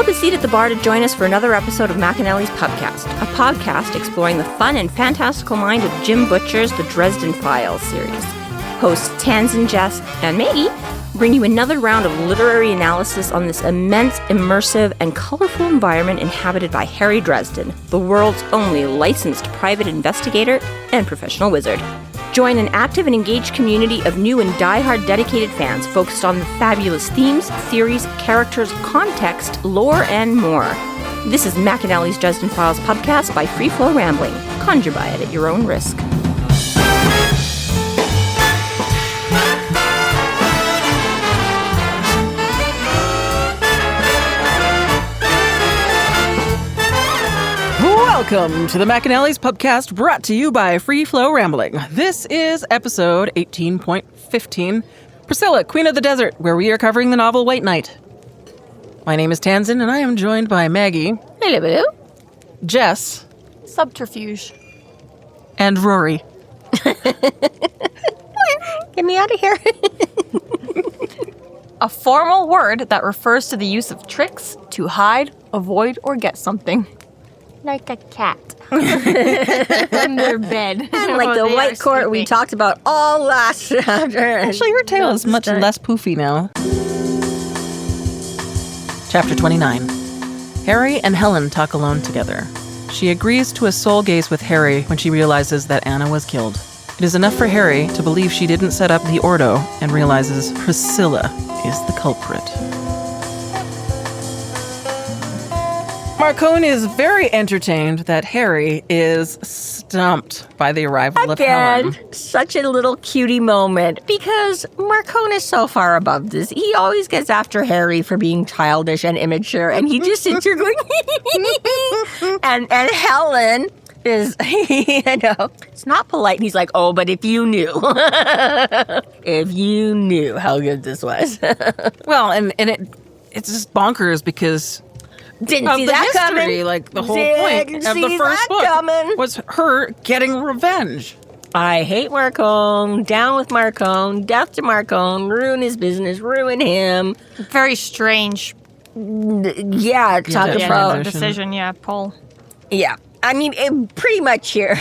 up a seat at the bar to join us for another episode of McAnally's Pubcast, a podcast exploring the fun and fantastical mind of Jim Butcher's The Dresden Files series. Hosts Tanzin, Jess, and Maggie bring you another round of literary analysis on this immense, immersive, and colorful environment inhabited by Harry Dresden, the world's only licensed private investigator and professional wizard. Join an active and engaged community of new and die-hard dedicated fans focused on the fabulous themes, theories, characters, context, lore, and more. This is McAnally's Dresden Files Pubcast by Free Flow Rambling. Conjure by it at your own risk. Welcome to the McAnally's Pubcast, brought to you by Free Flow Rambling. This is episode 18.15, Priscilla, Queen of the Desert, where we are covering the novel White Knight. My name is Tanzin, and I am joined by Maggie. Hello. Jess. Subterfuge. And Rory. Get me out of here. A formal word that refers to the use of tricks to hide, avoid, or get something. Like a cat. In their bed. Like the white court we talked about all last chapter. Actually, your tail is much less poofy now. Chapter 29. Harry and Helen talk alone together. She agrees to a soul gaze with Harry when she realizes that Anna was killed. It is enough for Harry to believe she didn't set up the Ordo and realizes Priscilla is the culprit. Marcone is very entertained that Harry is stumped by the arrival of Helen. Such a little cutie moment, because Marcone is so far above this. He always gets after Harry for being childish and immature, and he just sits here going, and Helen is, it's not polite. And he's like, oh, but if you knew, if you knew how good this was. Well, and it's just bonkers because... Didn't see that history, coming. Like the whole point of the first book was her getting revenge. I hate Marcone. Down with Marcone. Death to Marcone. Ruin his business. Ruin him. Very strange. Yeah, talk about decision. Paul. Yeah, I mean, pretty much here.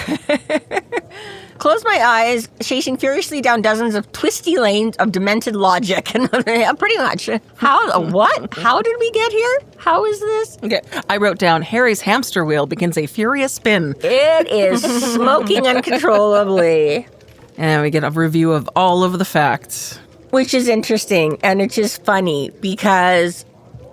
Close my eyes, chasing furiously down dozens of twisty lanes of demented logic. Yeah, pretty much. What? How did we get here? How is this? Okay, I wrote down, Harry's hamster wheel begins a furious spin. It is smoking uncontrollably. And we get a review of all of the facts. Which is interesting, and it's just funny, because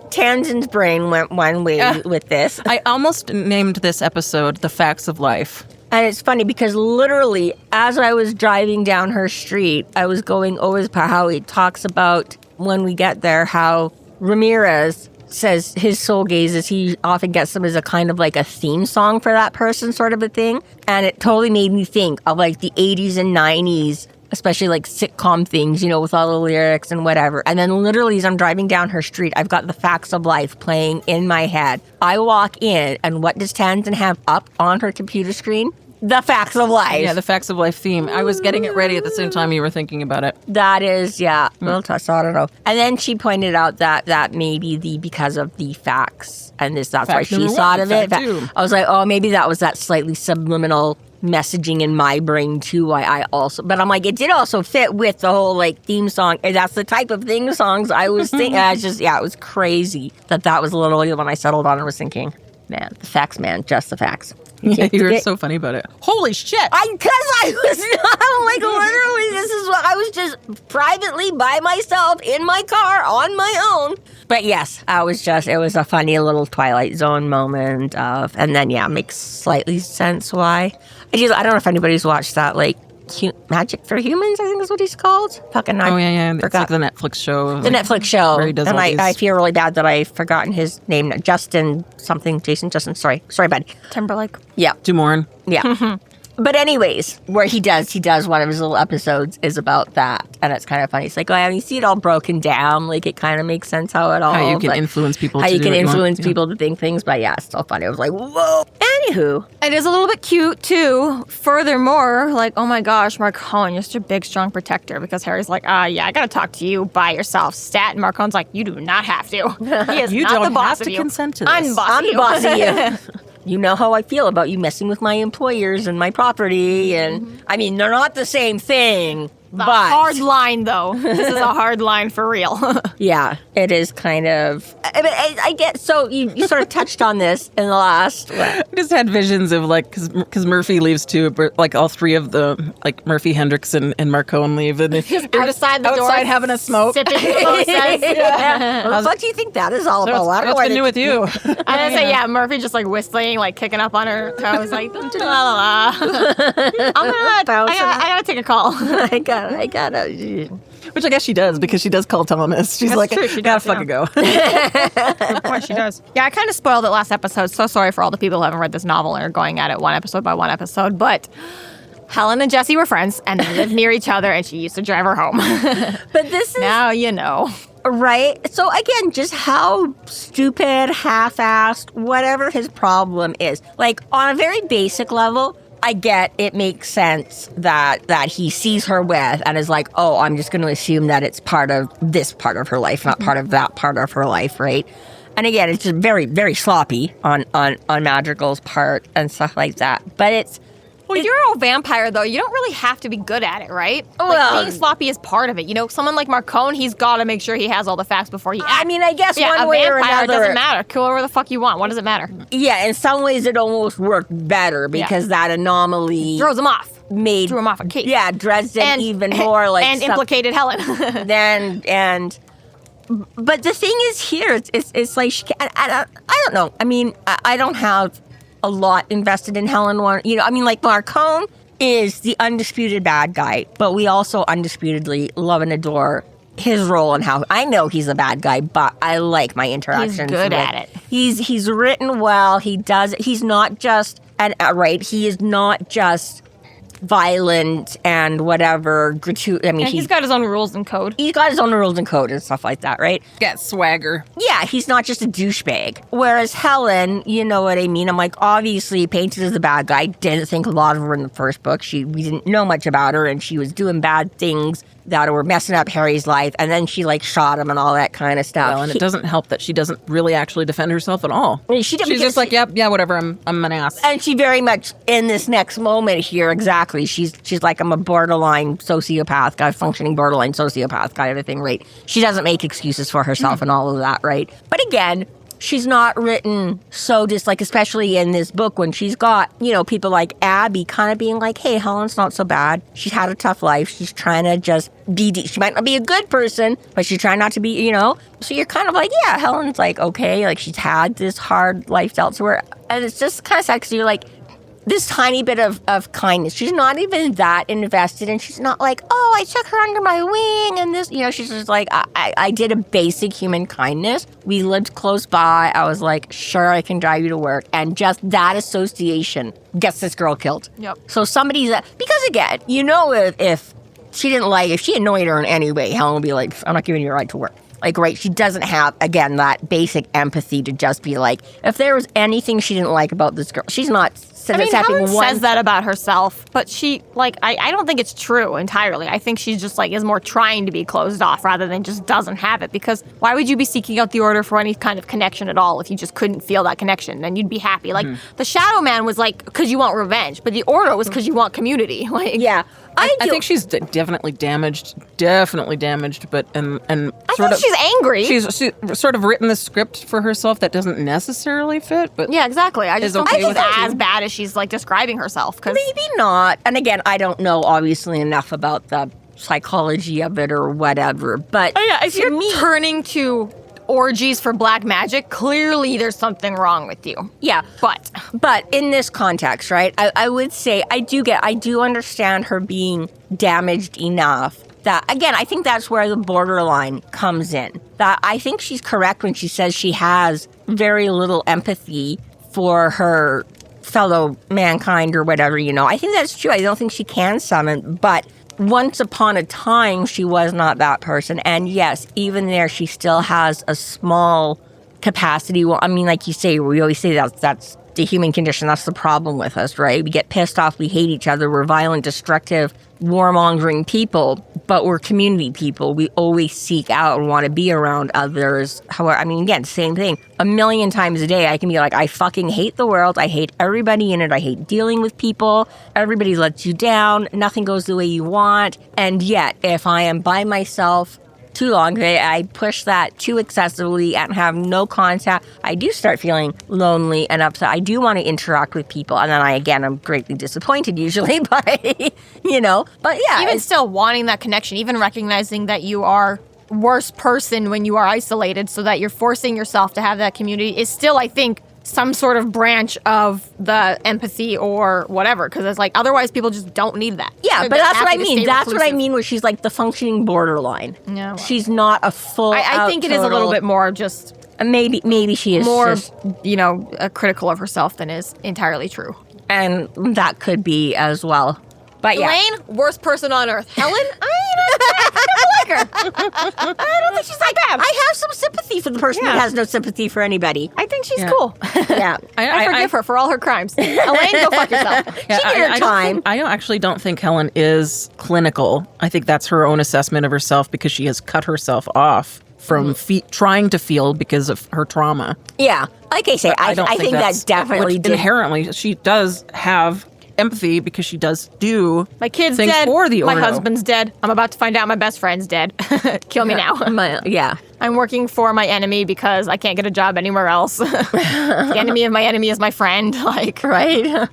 Tanzin's brain went one way with this. I almost named this episode The Facts of Life. And it's funny because literally, as I was driving down her street, I was going over how he talks about when we get there, how Ramirez says his soul gazes, he often gets them as a kind of like a theme song for that person sort of a thing. And it totally made me think of like the 80s and 90s, especially like sitcom things, with all the lyrics and whatever. And then literally as I'm driving down her street, I've got The Facts of Life playing in my head. I walk in, and what does Tanzin have up on her computer screen? The Facts of Life. Yeah, the Facts of Life theme. I was getting it ready at the same time you were thinking about it. That is, yeah. Well, I don't know. And then she pointed out that maybe because of the facts, and that's why she thought of it. I was like, oh, maybe that was that slightly subliminal messaging in my brain too. But I'm like, it did also fit with the whole like theme song. And that's the type of theme songs I was thinking. It was crazy that was literally when I settled on and was thinking, man, the facts, man, just the facts. Yeah, you were so funny about it. Holy shit! Because I was not, like, literally, this is what I was just privately by myself in my car on my own. But yes, it was a funny little Twilight Zone moment and then, makes slightly sense why. I don't know if anybody's watched that, like, Magic for Humans, I think is what he's called. Fucking Oh, yeah. It's like the Netflix show. The Netflix show. Where he does and all these... I feel really bad that I've forgotten his name. Jason Justin. Sorry, bud. Timberlake. Yeah. Dumoulin. Yeah. But anyways, where he does one of his little episodes is about that. And it's kind of funny. It's like, oh, you see it all broken down. Like, it kind of makes sense how it all... How you can influence people How to you do can what you want. influence people to think things. But yeah, it's still funny. I was like, whoa. Anywho. It is a little bit cute, too. Furthermore, like, oh my gosh, Marcone, you're such a big, strong protector. Because Harry's like, yeah, I got to talk to you by yourself, stat. And Marcone's like, you do not have to. He is You not don't the boss have of to you. consent to this. I'm the boss I'm of the boss of you. You know how I feel about you messing with my employers and my property. And I mean, they're not the same thing. The But hard line, though. This is a hard line for real. yeah, it is kind of. I get so you sort of touched on this in the last. I just had visions of like because Murphy leaves too, but like all three of the like Murphy, Hendricks, and Marcone leave, and they're outside the door, outside having a smoke. sipping mimosas. What the fuck do you think that is all about? I don't know What's why been new with you? I'm gonna say, yeah, Murphy just like whistling, like kicking up on her toes, like la la la. I gotta take a call. I gotta. Which I guess she does because she does call Thomas. She's That's like, true, she gotta does, fucking go. Good point, she does. Yeah, I kind of spoiled it last episode. So sorry for all the people who haven't read this novel and are going at it one episode by one episode. But Helen and Jesse were friends and they lived near each other, and she used to drive her home. But this is Now you know. right. So again, just how stupid, half-assed, whatever his problem is. Like on a very basic level, I get it makes sense that he sees her with and is like, oh, I'm just going to assume that it's part of this part of her life, not part of that part of her life, right? And again, it's just very, very sloppy on Madrigal's part and stuff like that. But it's... Well, you're a vampire, though. You don't really have to be good at it, right? Well, being sloppy is part of it. You know, someone like Marcone, he's got to make sure he has all the facts before he acts. I mean, I guess yeah, one way or vampire, another... it doesn't matter. Kill whoever the fuck you want. What does it matter? Yeah, in some ways it almost worked better because that anomaly... Throws him off. Made... Threw him off a case. Yeah, Dresden even more like... And implicated Helen. But the thing is here, it's like, I don't know. I mean, I don't have a lot invested in Helen. I mean, like Marcone is the undisputed bad guy, but we also undisputedly love and adore his role and how I know he's a bad guy, but I like my interactions. He's good at it. He's written well. He does. He's not just he is not just violent and whatever gratuitous. I mean, he's got his own rules and code. He's got his own rules and code and stuff like that, right? Got swagger. Yeah, he's not just a douchebag. Whereas Helen, you know what I mean? I'm like, obviously painted as a bad guy. Didn't think a lot of her in the first book. We didn't know much about her, and she was doing bad things that were messing up Harry's life, and then she like shot him and all that kind of stuff. Well, and it doesn't help that she doesn't really actually defend herself at all. I mean, She's just like, yeah, whatever. I'm an ass. And she very much in this next moment here, exactly. She's like, I'm a borderline sociopath guy, functioning borderline sociopath kind of thing, right? She doesn't make excuses for herself and all of that, right? But again, she's not written so just like, especially in this book when she's got, people like Abby kind of being like, hey, Helen's not so bad. She's had a tough life. She's trying to just be, she might not be a good person, but she's trying not to be, So you're kind of like, yeah, Helen's like, okay, like she's had this hard life dealt to her. And it's just kind of sad because you're like, this tiny bit of kindness. She's not even that invested, and she's not like, oh, I took her under my wing, and this, she's just like, I did a basic human kindness. We lived close by. I was like, sure, I can drive you to work. And just that association gets this girl killed. Yep. So somebody's, because again, if she didn't if she annoyed her in any way, Helen would be like, I'm not giving you a ride to work. Like, right, she doesn't have, again, that basic empathy to just be like, if there was anything she didn't like about this girl, she's not Helen says that about herself, but she, I don't think it's true entirely. I think she's just, is more trying to be closed off rather than just doesn't have it. Because why would you be seeking out the Order for any kind of connection at all if you just couldn't feel that connection? Then you'd be happy. The Shadow Man was, because you want revenge, but the Order was because you want community. Yeah. I think she's definitely damaged, but and sort of she's angry. She's sort of written the script for herself that doesn't necessarily fit, but yeah, exactly. I just don't think with she's it as bad as she's describing herself. Cause maybe not. And again, I don't know obviously enough about the psychology of it or whatever. But if you're turning to orgies for black magic, clearly there's something wrong with you. Yeah. But in this context, right, I would say I do understand her being damaged enough that, again, I think that's where the borderline comes in. That I think she's correct when she says she has very little empathy for her fellow mankind or whatever, I think that's true. I don't think she can summon, but once upon a time, she was not that person. And yes, even there, she still has a small capacity. Well, I mean, like you say, we always say that's the human condition. That's the problem with us, right? We get pissed off. We hate each other. We're violent, destructive, warmongering people, but we're community people. We always seek out and want to be around others. However, I mean, again, same thing. A million times a day, I can be like, I fucking hate the world. I hate everybody in it. I hate dealing with people. Everybody lets you down. Nothing goes the way you want. And yet, if I am by myself too long, I push that too excessively and have no contact, I do start feeling lonely and upset. I do want to interact with people, and then I'm greatly disappointed usually by, but yeah. Even still wanting that connection, even recognizing that you are worse person when you are isolated, so that you're forcing yourself to have that community is still, I think, some sort of branch of the empathy or whatever, because it's like otherwise people just don't need that. Yeah, but that's what I mean. That's what I mean where she's like the functioning borderline. Yeah, well. She's not a full I think it is a little bit more just maybe she is more just, critical of herself than is entirely true. And that could be as well. But yeah. Elaine, worst person on earth. Helen, I don't like her. I don't think she's that bad. I have some sympathy for the person that has no sympathy for anybody. I think she's cool. Yeah. I forgive her for all her crimes. Elaine, go fuck yourself. Yeah, she did her time. I actually don't think Helen is clinical. I think that's her own assessment of herself because she has cut herself off from trying to feel because of her trauma. Yeah. Like I say, I think that's definitely inherently, she does have empathy because she does do my kid's things dead. For the Ordo. My husband's dead. I'm about to find out my best friend's dead. Kill me now. I'm working for my enemy because I can't get a job anywhere else. The enemy of my enemy is my friend. Right?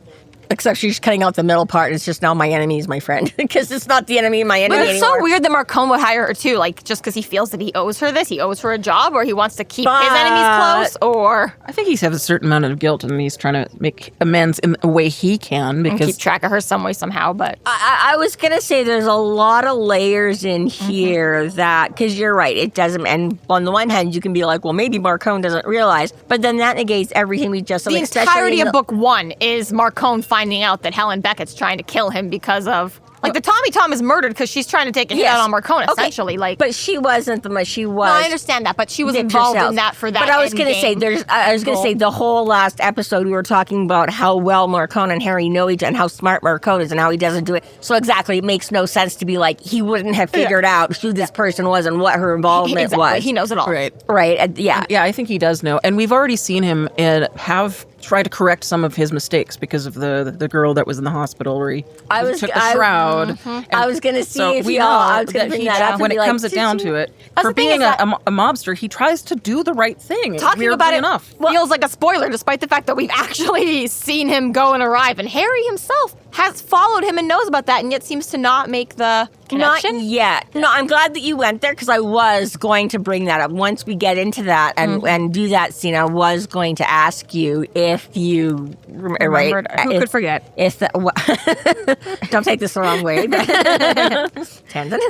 Except she's cutting out the middle part. It's just now my enemy is my friend. Because it's not the enemy of my enemy anymore. But it's so weird that Marcone would hire her too. Just because he feels that he owes her this. He owes her a job, or he wants to keep his enemies close, or... I think he has a certain amount of guilt and he's trying to make amends in a way he can. Because and keep track of her some way, somehow, but... I was going to say there's a lot of layers in here that... Because you're right, it doesn't... And on the one hand, you can be like, well, maybe Marcone doesn't realize. But then that negates everything we just... The entirety of book 1 is Marcone finding out that Helen Beckett's trying to kill him because of... the Tommy Tom is murdered because she's trying to take a hit out on Marcone, essentially. But she wasn't she was... No, I understand that, but she was involved in that for that. But I was going to say, the whole last episode we were talking about how well Marcone and Harry know each other and how smart Marcone is and how he doesn't do it. So exactly, it makes no sense to be like, he wouldn't have figured out who this person was and what her involvement was. He knows it all. Right. Yeah, I think he does know. And we've already seen him try to correct some of his mistakes because of the girl that was in the hospital where he took the shroud. Mm-hmm. I was going to see if we I was going to bring that up. When it comes down to it, for being a mobster, he tries to do the right thing. Talking about it feels like a spoiler, despite the fact that we've actually seen him go and arrive. And Harry himself has followed him and knows about that, and yet seems to not make the connection. Not yet. No, I'm glad that you went there because I was going to bring that up. Once we get into that and do that scene, I was going to ask you if you remembered. Right? Who could forget? Don't take this the wrong way. Tangent.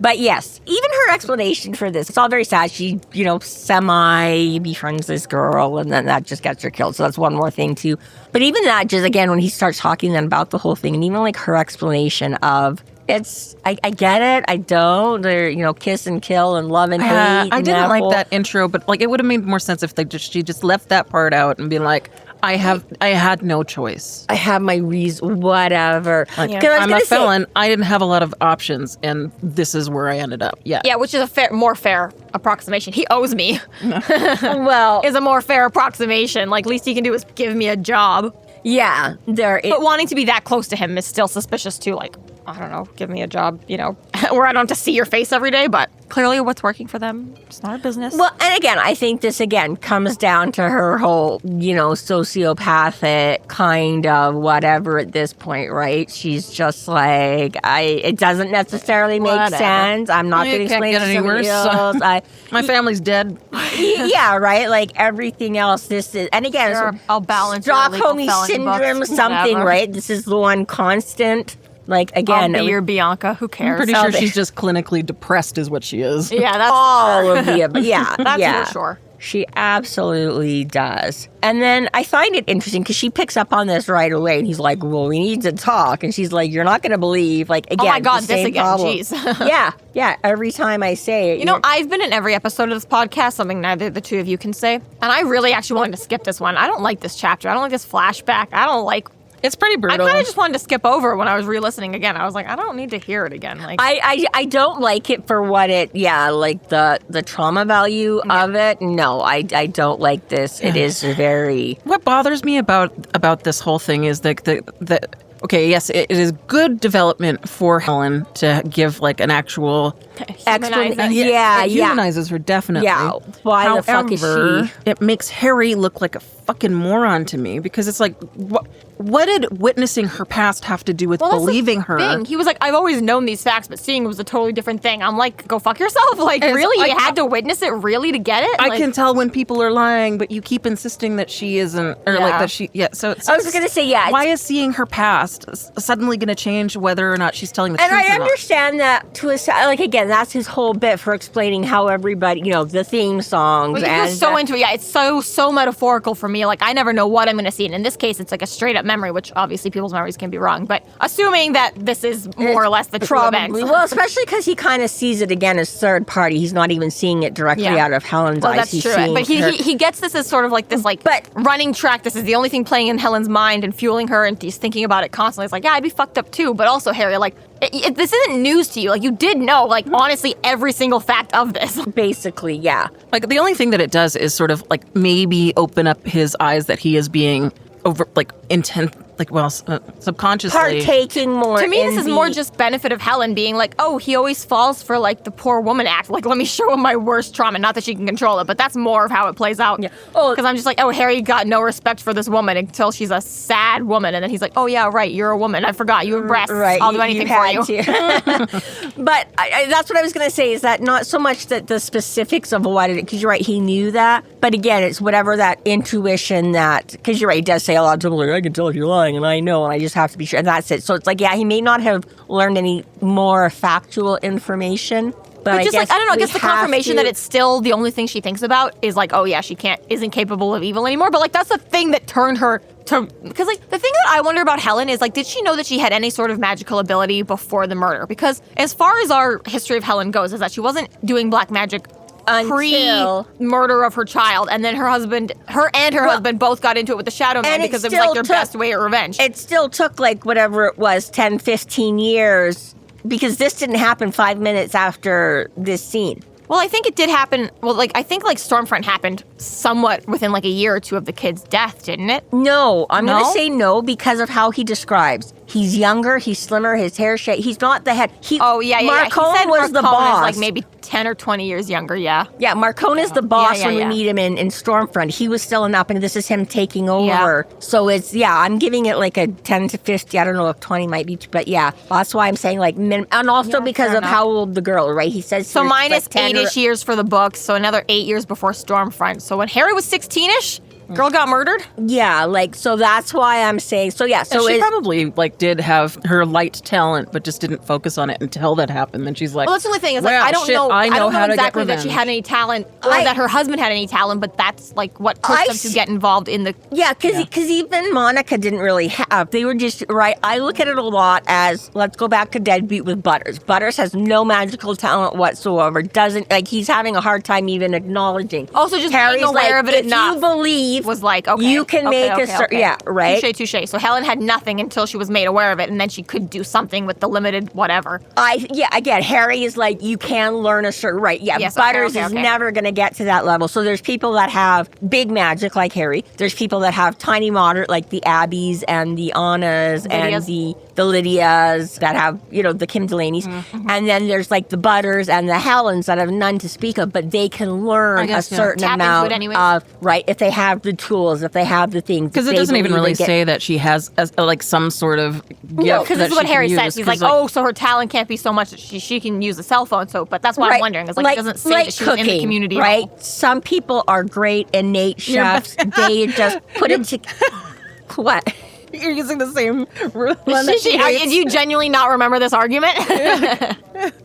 But yes, even her explanation for this, it's all very sad. She, semi-befriends this girl, and then that just gets her killed. So that's one more thing, too. But even that, just again, when he starts talking then about the whole thing, and even her explanation of, I get it, I don't. They're, kiss and kill and love and hate. I didn't like that intro, but it would have made more sense if she just left that part out and been like, I had no choice. I have my reason, whatever. I'm a felon. I didn't have a lot of options, and this is where I ended up. Yeah, which is a more fair approximation. He owes me. Well, is a more fair approximation. Least he can do is give me a job. Yeah, but wanting to be that close to him is still suspicious too. I don't know, give me a job, where I don't have to see your face every day, but clearly what's working for them, it's not a business. Well, and again, I think this comes down to her whole, sociopathic kind of whatever at this point, right? She's just like, it doesn't necessarily make sense. I'm not going to explain it to somebody else. My family's dead. Yeah, right? Everything else, this is, and again, I'll balance Stockholm syndrome, something, right? This is the one constant. Again, I'll be your Bianca. Who cares? I'm pretty sure she's just clinically depressed, is what she is. Yeah, that's all of the. Yeah, that's for sure. She absolutely does. And then I find it interesting because she picks up on this right away. And he's like, well, we need to talk. And she's like, you're not going to believe. Like, again, oh my God, this again. Problem. Jeez. Yeah. Every time I say it. You know, I've been in every episode of this podcast, something neither the two of you can say. And I really actually wanted to skip this one. I don't like this chapter. I don't like this flashback. I don't like... It's pretty brutal. I kind of just wanted to skip over when I was re-listening again. I was like, I don't need to hear it again. Like, I don't like it for what it, like the trauma value of it. No, I don't like this. It is very... What bothers me about this whole thing is the okay, yes, it is good development for Helen to give like an actual explanation. It humanizes her, definitely. Yeah, why However, the fuck is she? It makes Harry look like a fucking moron to me because it's like, what did witnessing her past have to do with believing her? Thing. He was like, I've always known these facts, but seeing it was a totally different thing. I'm like, go fuck yourself. Like, really? You had to witness it really to get it? I can tell when people are lying, but you keep insisting that she isn't, or like that she, so it's... I was going to say, why is seeing her past suddenly going to change whether or not she's telling the truth or not? And I understand that to a like, again, that's his whole bit for explaining how everybody, the theme songs. Well, you're so into it. Yeah, it's so metaphorical for me. Like, I never know what I'm going to see. And in this case, it's like a straight up memory, which obviously people's memories can be wrong. But assuming that this is more or less the true event. Well, especially because he kind of sees it again as third party. He's not even seeing it directly out of Helen's eyes. That's true. But he gets this as sort of like this running track. This is the only thing playing in Helen's mind and fueling her, and he's thinking about it constantly. It's like, yeah, I'd be fucked up too. But also, Harry, like, this isn't news to you. Like, you did know, like, honestly, every single fact of this. Basically, yeah. Like, the only thing that it does is sort of, like, maybe open up his eyes that he is being over, like, intent, like, subconsciously partaking more. To me, this is more just benefit of Helen being like, oh, he always falls for like the poor woman act. Like, let me show him my worst trauma. Not that she can control it, but that's more of how it plays out. Yeah. Oh, because I'm just like, oh, Harry got no respect for this woman until she's a sad woman, and then he's like, oh yeah, right, you're a woman. I forgot you have breasts. Right, I'll do anything for you. But that's what I was going to say. Is that not so much that the specifics of what it? Because you're right, he knew that. But again, it's whatever that intuition that. Because you're right, he does say a lot of times like, I can tell if you're lying, and I know, and I just have to be sure. And that's it. So it's like, yeah, he may not have learned any more factual information. But just like, I don't know, I guess the confirmation that it's still the only thing she thinks about is like, oh yeah, she isn't capable of evil anymore. But like, that's the thing that turned her to, because like, the thing that I wonder about Helen is like, did she know that she had any sort of magical ability before the murder? Because as far as our history of Helen goes, is that she wasn't doing black magic pre-murder of her child, and then her husband both got into it with the Shadow Man because it was like their best way of revenge. It still took like whatever it was, 10, 15 years, because this didn't happen 5 minutes after this scene. Well, I think it did happen. Well, like, I think, like, Stormfront happened somewhat within, like, a year or two of the kid's death, didn't it? No, I'm going to say no because of how he describes. He's younger, he's slimmer, his hair shade. He's not the head. Marcone was the boss. Is, like, maybe 10 or 20 years younger, yeah. Yeah, Marcone is the boss when we meet him in Stormfront. He was still in up, and this is him taking over. Yeah. So it's, I'm giving it, like, a 10 to 50. I don't know if 20 might be, but yeah. That's why I'm saying, like, and also because of how old the girl, right? He says so minus like 8-ish years for the books, so another 8 years before Stormfront. So when Harry was 16-ish, girl got murdered? Yeah, like, so that's why I'm saying, so yeah. So she probably, like, did have her light talent, but just didn't focus on it until that happened. Then she's like, well, that's the only thing, is like, I don't know exactly that she had any talent, or that her husband had any talent, but that's, like, what pushed them to get involved in the... Yeah, because even Monica didn't really have, they were just, right, I look at it a lot as, let's go back to Deadbeat with Butters. Butters has no magical talent whatsoever, doesn't, like, he's having a hard time even acknowledging. Also, just being aware of it enough. If you believe was like, okay, you can make yeah, right. Touche. So Helen had nothing until she was made aware of it, and then she could do something with the limited whatever. Again, Harry is like, you can learn a certain right. Yeah, yes, Butters is never going to get to that level. So there's people that have big magic like Harry. There's people that have tiny moderate like the Abbeys and the Annas and the Lydias that have, the Kim Delaney's. Mm-hmm. And then there's like the Butters and the Helens that have none to speak of, but they can learn a certain amount of, right, if they have the tools, if they have the things. Because it doesn't even really say that she has like some sort of gift. No, because this is what Harry says. He's like, oh, so her talent can't be so much that she can use a cell phone. So, but that's what I'm wondering. Is like, it doesn't say that she's in the community, right? Some people are great innate chefs. They just put it to what. You're using the same rule. Do you genuinely not remember this argument? I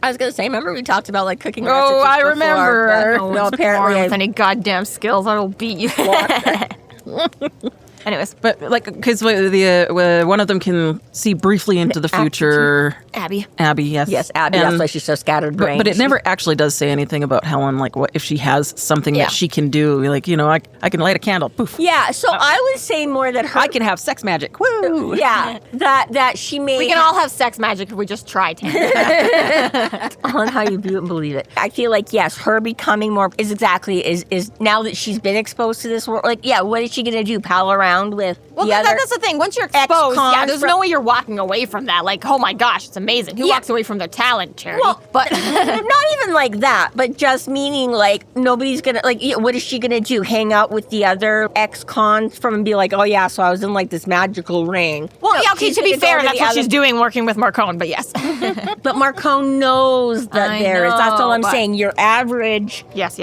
was going to say, remember we talked about like cooking recipes Oh, I before, remember. but no, apparently with any goddamn skills, I will beat you. Anyways, but like, because one of them can see briefly into the future. Abby, yes. Yes, Abby, that's why she's so scattered brain. But it never actually does say anything about Helen, like what if she has something that she can do, like, I can light a candle, poof. Yeah, so I would say more that her... I can have sex magic, woo! Yeah, that she may... We can all have sex magic if we just try to. On how you view it and believe it. I feel like, yes, her becoming more is now that she's been exposed to this world, like, yeah, what is she going to do? Pal around with that's the thing. Once you're exposed, there's no way you're walking away from that. Like, oh my gosh, it's amazing. Who walks away from their talent, Charity? Well, but not even like that, but just meaning like nobody's gonna, like, what is she gonna do? Hang out with the other ex-cons from and be like, oh yeah, so I was in like this magical ring. Well, no, okay, to be fair, that's what she's doing working with Marcone, but yes. But Marcone knows that that's all I'm saying. Your average... Yes.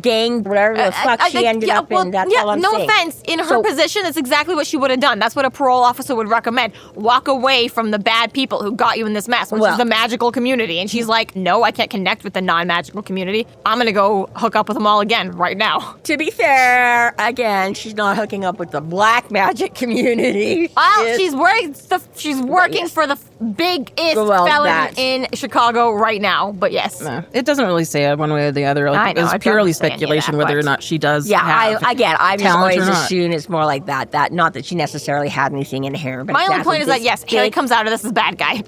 Gang, whatever the fuck she ended up in, that's all I'm saying. No offense. In her position, it's exactly what she would have done. That's what a parole officer would recommend. Walk away from the bad people who got you in this mess, which is the magical community. And she's like, no, I can't connect with the non-magical community. I'm going to go hook up with them all again right now. To be fair, again, she's not hooking up with the black magic community. Well, she's working for the biggest felon in Chicago right now, but yes. No, it doesn't really say it one way or the other. Like, it's purely speculation whether or not she does have I've always assumed it's more like that not that she necessarily had anything in her. But my only point is that, yes, Haley comes out of this as bad guy.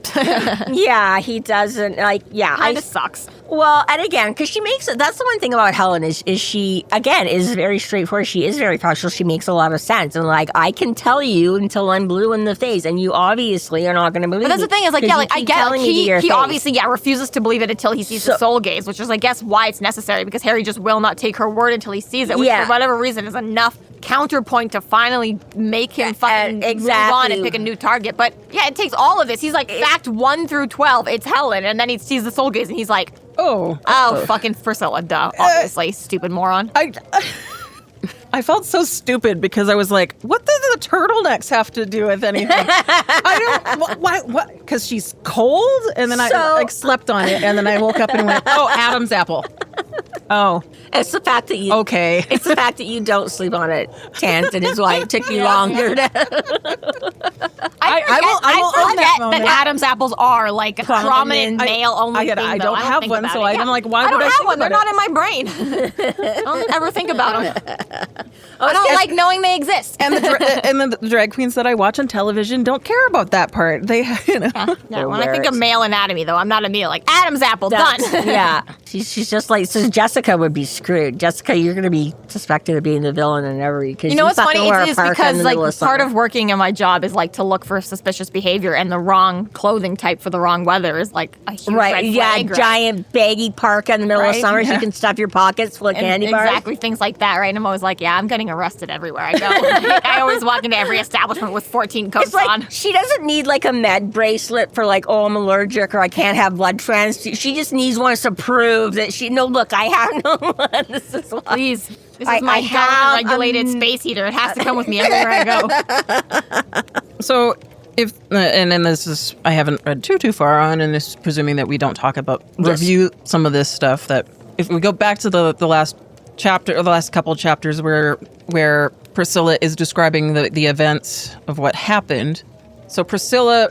Yeah, he doesn't, Kind of sucks. Well, and again, because she makes it, that's the one thing about Helen is she, again, is very straightforward. She is very partial. She makes a lot of sense. And I can tell you until I'm blue in the face, and you obviously are not going to believe me. But that's the thing is, I get he obviously, refuses to believe it until he sees the soul gaze, which is, I guess, why it's necessary, because Harry just will not take her word until he sees it, which for whatever reason is enough counterpoint to finally make him fucking move on and pick a new target. But yeah, it takes all of this. He's like, fact 1 through 12, it's Helen, and then he sees the soul gaze and he's like, oh, fucking Priscilla, duh, obviously, stupid moron. I felt so stupid because I was like, what do the turtlenecks have to do with anything? What? Because she's cold? And then I slept on it, and then I woke up and went, oh, Adam's apple. Oh. It's the fact that you... Okay. It's the fact that you don't sleep on it, Terrence, is why it took you longer to... I forget that Adam's apples are like a prominent male-only thing, I don't have one, so I'm like, why would I have one? They're not in my brain. I don't ever think about them. I don't like knowing they exist. And the drag queens that I watch on television don't care about that part. They, when I think of male anatomy, though, I'm not immediately like, Adam's apple, done. Yeah. She's just like, so Jessica would be screwed. Jessica, you're going to be suspected of being the villain in every... You know what's funny? It's because part of working in my job is to look for suspicious behavior, and the wrong clothing type for the wrong weather is a huge red flag, giant baggy parka in the middle of summer so you can stuff your pockets full of candy bars. Exactly, things like that, right? And I'm always like, I'm getting arrested everywhere I go. I always walk into every establishment with 14 coats on. She doesn't need a med bracelet for I'm allergic or I can't have blood transfusions. She just needs one to prove that look, I have no one. This is why. Please. This is my government-regulated space heater. It has to come with me everywhere I go. So, and then this is, I haven't read too far on, and this is presuming that we don't talk about, review some of this stuff, that if we go back to the last chapter, or the last couple of chapters where Priscilla is describing the events of what happened. So Priscilla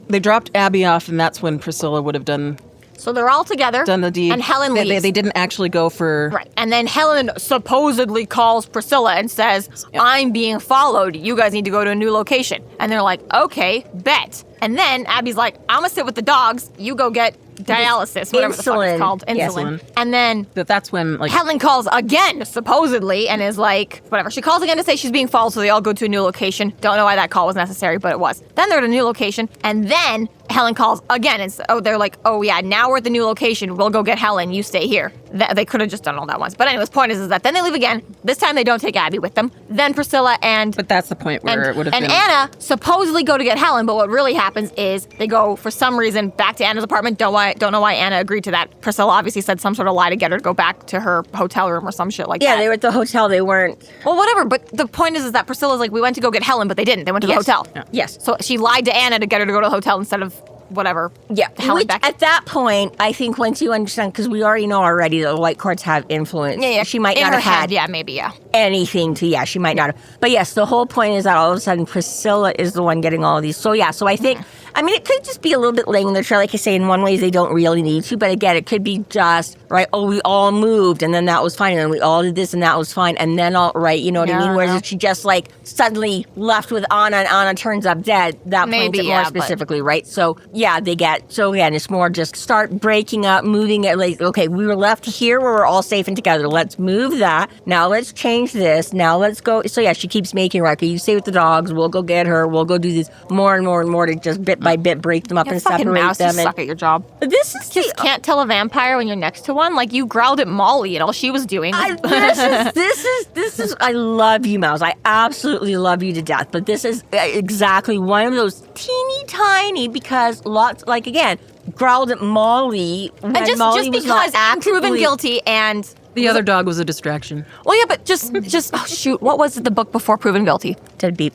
they dropped Abby off, and that's when Priscilla would have done... So they're all together. Done the deed. And Helen leaves. They didn't actually go for... Right. And then Helen supposedly calls Priscilla and says, I'm being followed. You guys need to go to a new location. And they're like, okay, bet. And then Abby's like, I'm going to sit with the dogs. You go get dialysis, whatever the fuck it's called. Insulin. Yes. And then... That's when, Helen calls again, supposedly, and is like, whatever. She calls again to say she's being followed, so they all go to a new location. Don't know why that call was necessary, but it was. Then they're at a new location, and then Helen calls again, and they're like, oh yeah, now we're at the new location. We'll go get Helen. You stay here. They could have just done all that once. But anyways, point is that then they leave again. This time they don't take Abby with them. Then Priscilla But that's the point where it would have been. And Anna supposedly go to get Helen, but what really happens is they go, for some reason, back to Anna's apartment. Don't know why Anna agreed to that. Priscilla obviously said some sort of lie to get her to go back to her hotel room or some shit like that. Yeah, they were at the hotel. They weren't. Well, whatever. But the point is that Priscilla's like, we went to go get Helen, but they didn't. They went to the hotel. Yeah. Yes. So she lied to Anna to get her to go to the hotel instead of whatever. Yeah. Helen back. At that point, I think once you understand, because we already know already that the white courts have influence. Yeah. She might in not her have head, had anything to, she might not have. But yes, the whole point is that all of a sudden Priscilla is the one getting all of these. So yeah, so I think, I mean, it could just be a little bit laying in the trail. Like I say, in one way, they don't really need to. But again, it could be just, right, oh, we all moved and then that was fine. And then we all did this and that was fine. And then you know what I mean? Whereas if she just like suddenly left with Anna and Anna turns up dead, that points it more specifically, right? So yeah, so again, it's more just start breaking up, moving it. Like, okay, we were left here where we're all safe and together. Let's move that. Now let's change this. Now let's go. So yeah, she keeps making record. You stay with the dogs. We'll go get her. We'll go do this more and more and more to just bit by bit break them up and separate mouse, them. You suck at your job. This is just can't tell a vampire when you're next to one. Like you growled at Molly and all she was doing. This is. I love you, Mouse. I absolutely love you to death. But this is exactly one of those teeny tiny because lots like again growled at Molly when and Molly was not actively proven guilty and. The other dog was a distraction. Well, yeah, but just oh shoot, what was the book before Proven Guilty? Deadbeat.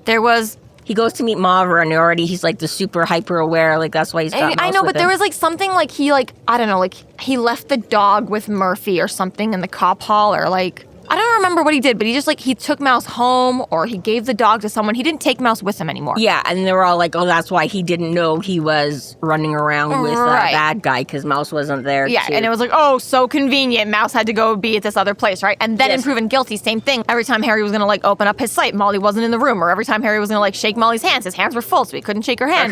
There was. He goes to meet Mauver and already he's like the super hyper aware, like that's why he's got I know, but there was like something like he like, I don't know, like he left the dog with Murphy or something in the cop hall or like, I don't remember what he did, but he just like, he took Mouse home or he gave the dog to someone. He didn't take Mouse with him anymore. Yeah, and they were all like, oh, that's why he didn't know he was running around with that bad guy because Mouse wasn't there. Yeah, and it was like, oh, so convenient. Mouse had to go be at this other place, right? And then in Proven Guilty, same thing. Every time Harry was going to like open up his sight, Molly wasn't in the room. Or every time Harry was going to like shake Molly's hands, his hands were full, so he couldn't shake her hand.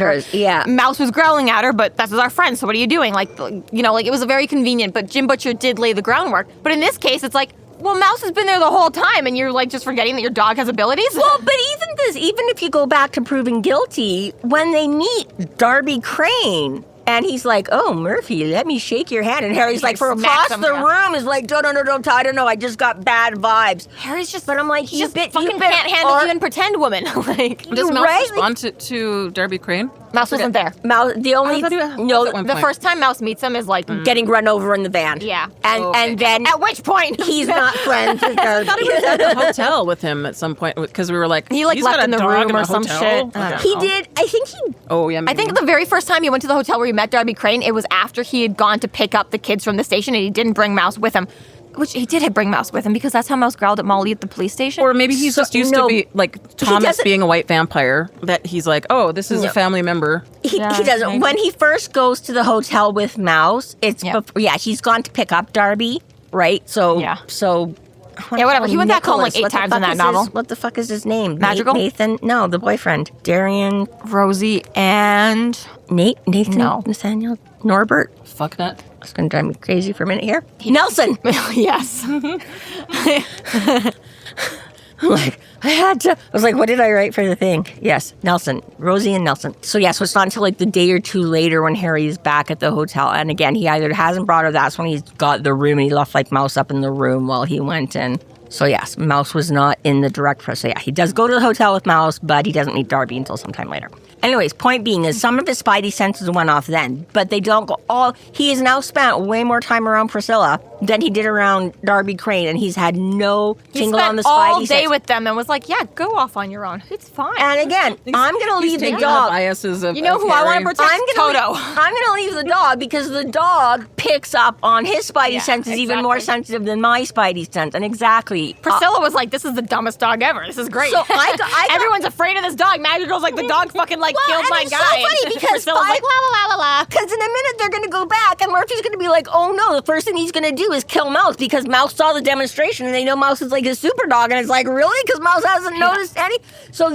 Mouse was growling at her, but that's our friend, so what are you doing? Like, you know, like it was a very convenient, but Jim Butcher did lay the groundwork. But in this case, it's like, well, Mouse has been there the whole time, and you're like just forgetting that your dog has abilities? Well, but even if you go back to Proven Guilty, when they meet Darby Crane, and he's like, oh, Murphy, let me shake your hand. And Harry's like, from across the room is like, no, I don't know. I just got bad vibes. Harry's just, but I'm like, he fucking can't handle even pretend woman. Like, does Mouse respond to Darby Crane? Mouse wasn't there. Mouse, the first time Mouse meets him is like getting run over in the van. Yeah. And then at which point he's not friends with Darby. I thought he was at the hotel with him at some point because we were like, he like left in the room or some shit. He did. I think he. Oh yeah. I think the very first time he went to the hotel where he met Darby Crane, it was after he had gone to pick up the kids from the station and he didn't bring Mouse with him. Which he did bring Mouse with him because that's how Mouse growled at Molly at the police station. Or maybe he's just used to be like Thomas being a white vampire. That he's like, oh, this is a family member. He doesn't. Maybe. When he first goes to the hotel with Mouse, it's he's gone to pick up Darby, right? So whatever. He went back home like 8 times in that novel. What the fuck is his name? Madrigal? Nathan? No, the boyfriend. Darian. Rosie and Nathan? No. Nathaniel? Norbert? Fuck that. It's going to drive me crazy for a minute here. Nelson! Yes. I was like, what did I write for the thing? Yes, Nelson. Rosie and Nelson. So so it's not until like the day or two later when Harry's back at the hotel. And again, he either hasn't brought her, that's when he's got the room and he left like Mouse up in the room while he went in. So yes, Mouse was not in the direct press. So yeah, he does go to the hotel with Mouse, but he doesn't meet Darby until sometime later. Anyways, point being is some of his spidey senses went off then, but they don't go all. He has now spent way more time around Priscilla than he did around Darby Crane, and he's had no tingle on the spidey sense. All day with them and was like, yeah, go off on your own. It's fine. And again, I'm going to leave the dog. Biases of, you know who I want to protect? Toto. I'm going to leave the dog because the dog picks up on his spidey senses even more sensitive than my spidey sense. And Priscilla was like, this is the dumbest dog ever. This is great. So everyone's afraid of this dog. Madrigal's like, the dog fucking killed my guy. So funny because Priscilla's like, la la la la. Because in a minute they're going to go back and Murphy's going to be like, oh no, the first thing he's going to do is kill Mouse because Mouse saw the demonstration and they know Mouse is like his super dog and it's like, really? Because Mouse hasn't noticed any? So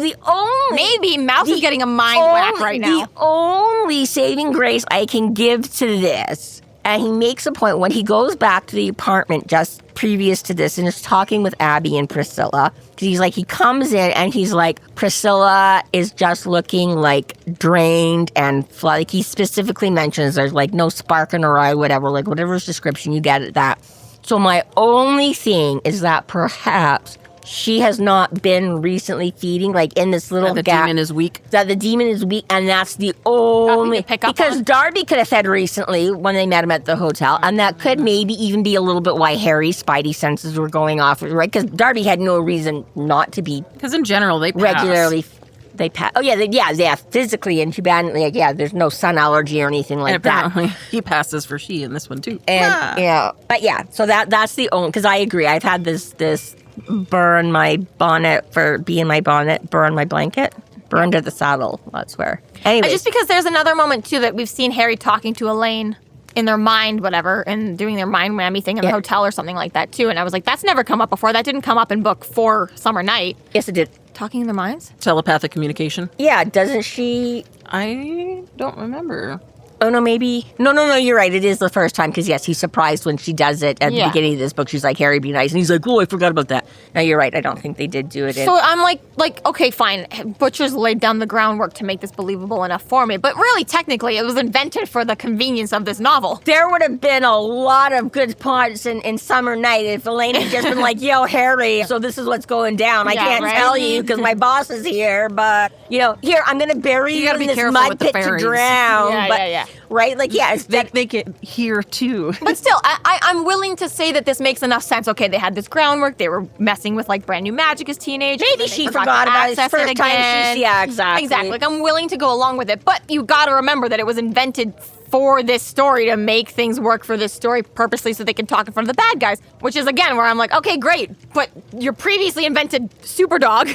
maybe Mouse is getting a mind whack right now. The only saving grace I can give to this And he makes a point when he goes back to the apartment just previous to this and is talking with Abby and Priscilla. Because he's like, he comes in and he's like, Priscilla is just looking like drained and like he specifically mentions there's like no spark in her eye, whatever, like whatever's description you get at that. So my only thing is that perhaps she has not been recently feeding, like in this little the gap. demon is weak. That the demon is weak, and that's the only... Because Darby could have fed recently when they met him at the hotel, and that could maybe even be a little bit why Harry's spidey senses were going off, right? Because Darby had no reason not to be... Because in general, they pass. Regularly... They pass. Oh, yeah, physically and humanly, like, yeah, there's no sun allergy or anything like and apparently he passes for she in this one, too. And, yeah, but yeah, so that's the only... Because I agree, I've had this burn my bonnet for being my bonnet, burn my blanket, burn to the saddle, that's where. Anyway. Just because there's another moment, too, that we've seen Harry talking to Elaine in their mind, whatever, and doing their mind whammy thing in the hotel or something like that, too. And I was like, that's never come up before. That didn't come up in book 4, Summer Night. Yes, it did. Talking in their minds? Telepathic communication. Yeah, doesn't she... I don't remember. Oh, no, maybe... No, you're right. It is the first time, because, yes, he's surprised when she does it at the beginning of this book. She's like, Harry, be nice. And he's like, oh, I forgot about that. No, you're right. I don't think they did do it. So I'm like, okay, fine. Butcher's laid down the groundwork to make this believable enough for me. But really, technically, it was invented for the convenience of this novel. There would have been a lot of good parts in Summer Night if Elaine had just been like, yo, Harry, so this is what's going down. I can't tell you because my boss is here, but, here, I'm going to bury you in this mud pit to drown. Yeah. Right? Like, yeah. They make it here, too. But still, I'm willing to say that this makes enough sense. Okay, they had this groundwork. They were messing with, like, brand new magic as teenagers. Maybe she forgot about it first time. Yeah, exactly. Exactly. Like, I'm willing to go along with it. But you got to remember that it was invented for this story to make things work for this story purposely so they can talk in front of the bad guys, which is, again, where I'm like, okay, great, but your previously invented Superdog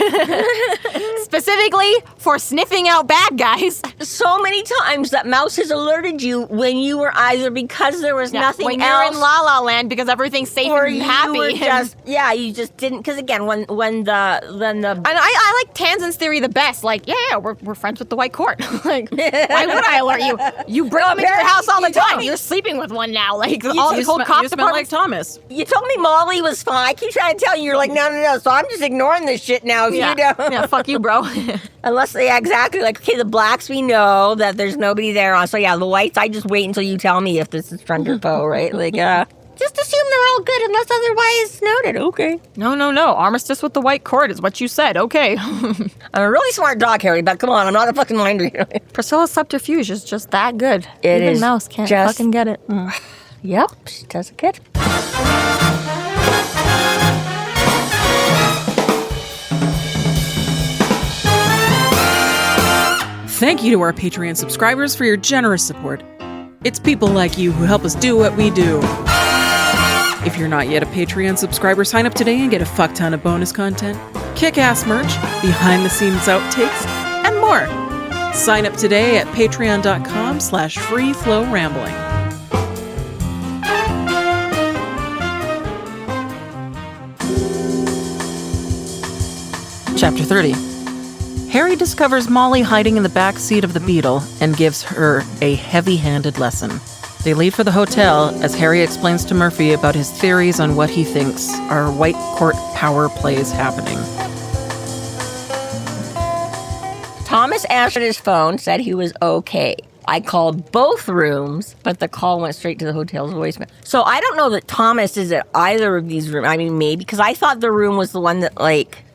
specifically for sniffing out bad guys. So many times that Mouse has alerted you when you were either because there was nothing when else. You're in La La Land because everything's safe and happy. Or you just didn't, because again, when the... And I like Tanzin's theory the best, like, we're friends with the White Court. Like, why would I alert you? You bring them into your house all the time. You're sleeping with one now. Like, all the whole cop you smell like Thomas. You told me Molly was fine. I keep trying to tell you. You're like, no. So I'm just ignoring this shit now if you don't. Yeah, fuck you, bro. Unless, exactly. Like, okay, the blacks, we know that there's nobody there. So, yeah, the whites, I just wait until you tell me if this is friend or foe, right? Like, just assume they're all good unless otherwise noted. Okay. No. Armistice with the White Court is what you said. Okay. I'm a really smart dog, Harry, but come on, I'm not a fucking mind reader. Priscilla's subterfuge is just that good. Even Mouse can't fucking get it. Yep, she does it good. Thank you to our Patreon subscribers for your generous support. It's people like you who help us do what we do. If you're not yet a Patreon subscriber, sign up today and get a fuck ton of bonus content, kick-ass merch, behind-the-scenes outtakes, and more. Sign up today at patreon.com/freeflowrambling. Chapter 30. Harry discovers Molly hiding in the back seat of the Beetle and gives her a heavy-handed lesson. They leave for the hotel as Harry explains to Murphy about his theories on what he thinks are White Court power plays happening. Thomas answered his phone, said he was okay. I called both rooms, but the call went straight to the hotel's voicemail. So I don't know that Thomas is at either of these rooms. I mean, maybe, because I thought the room was the one that,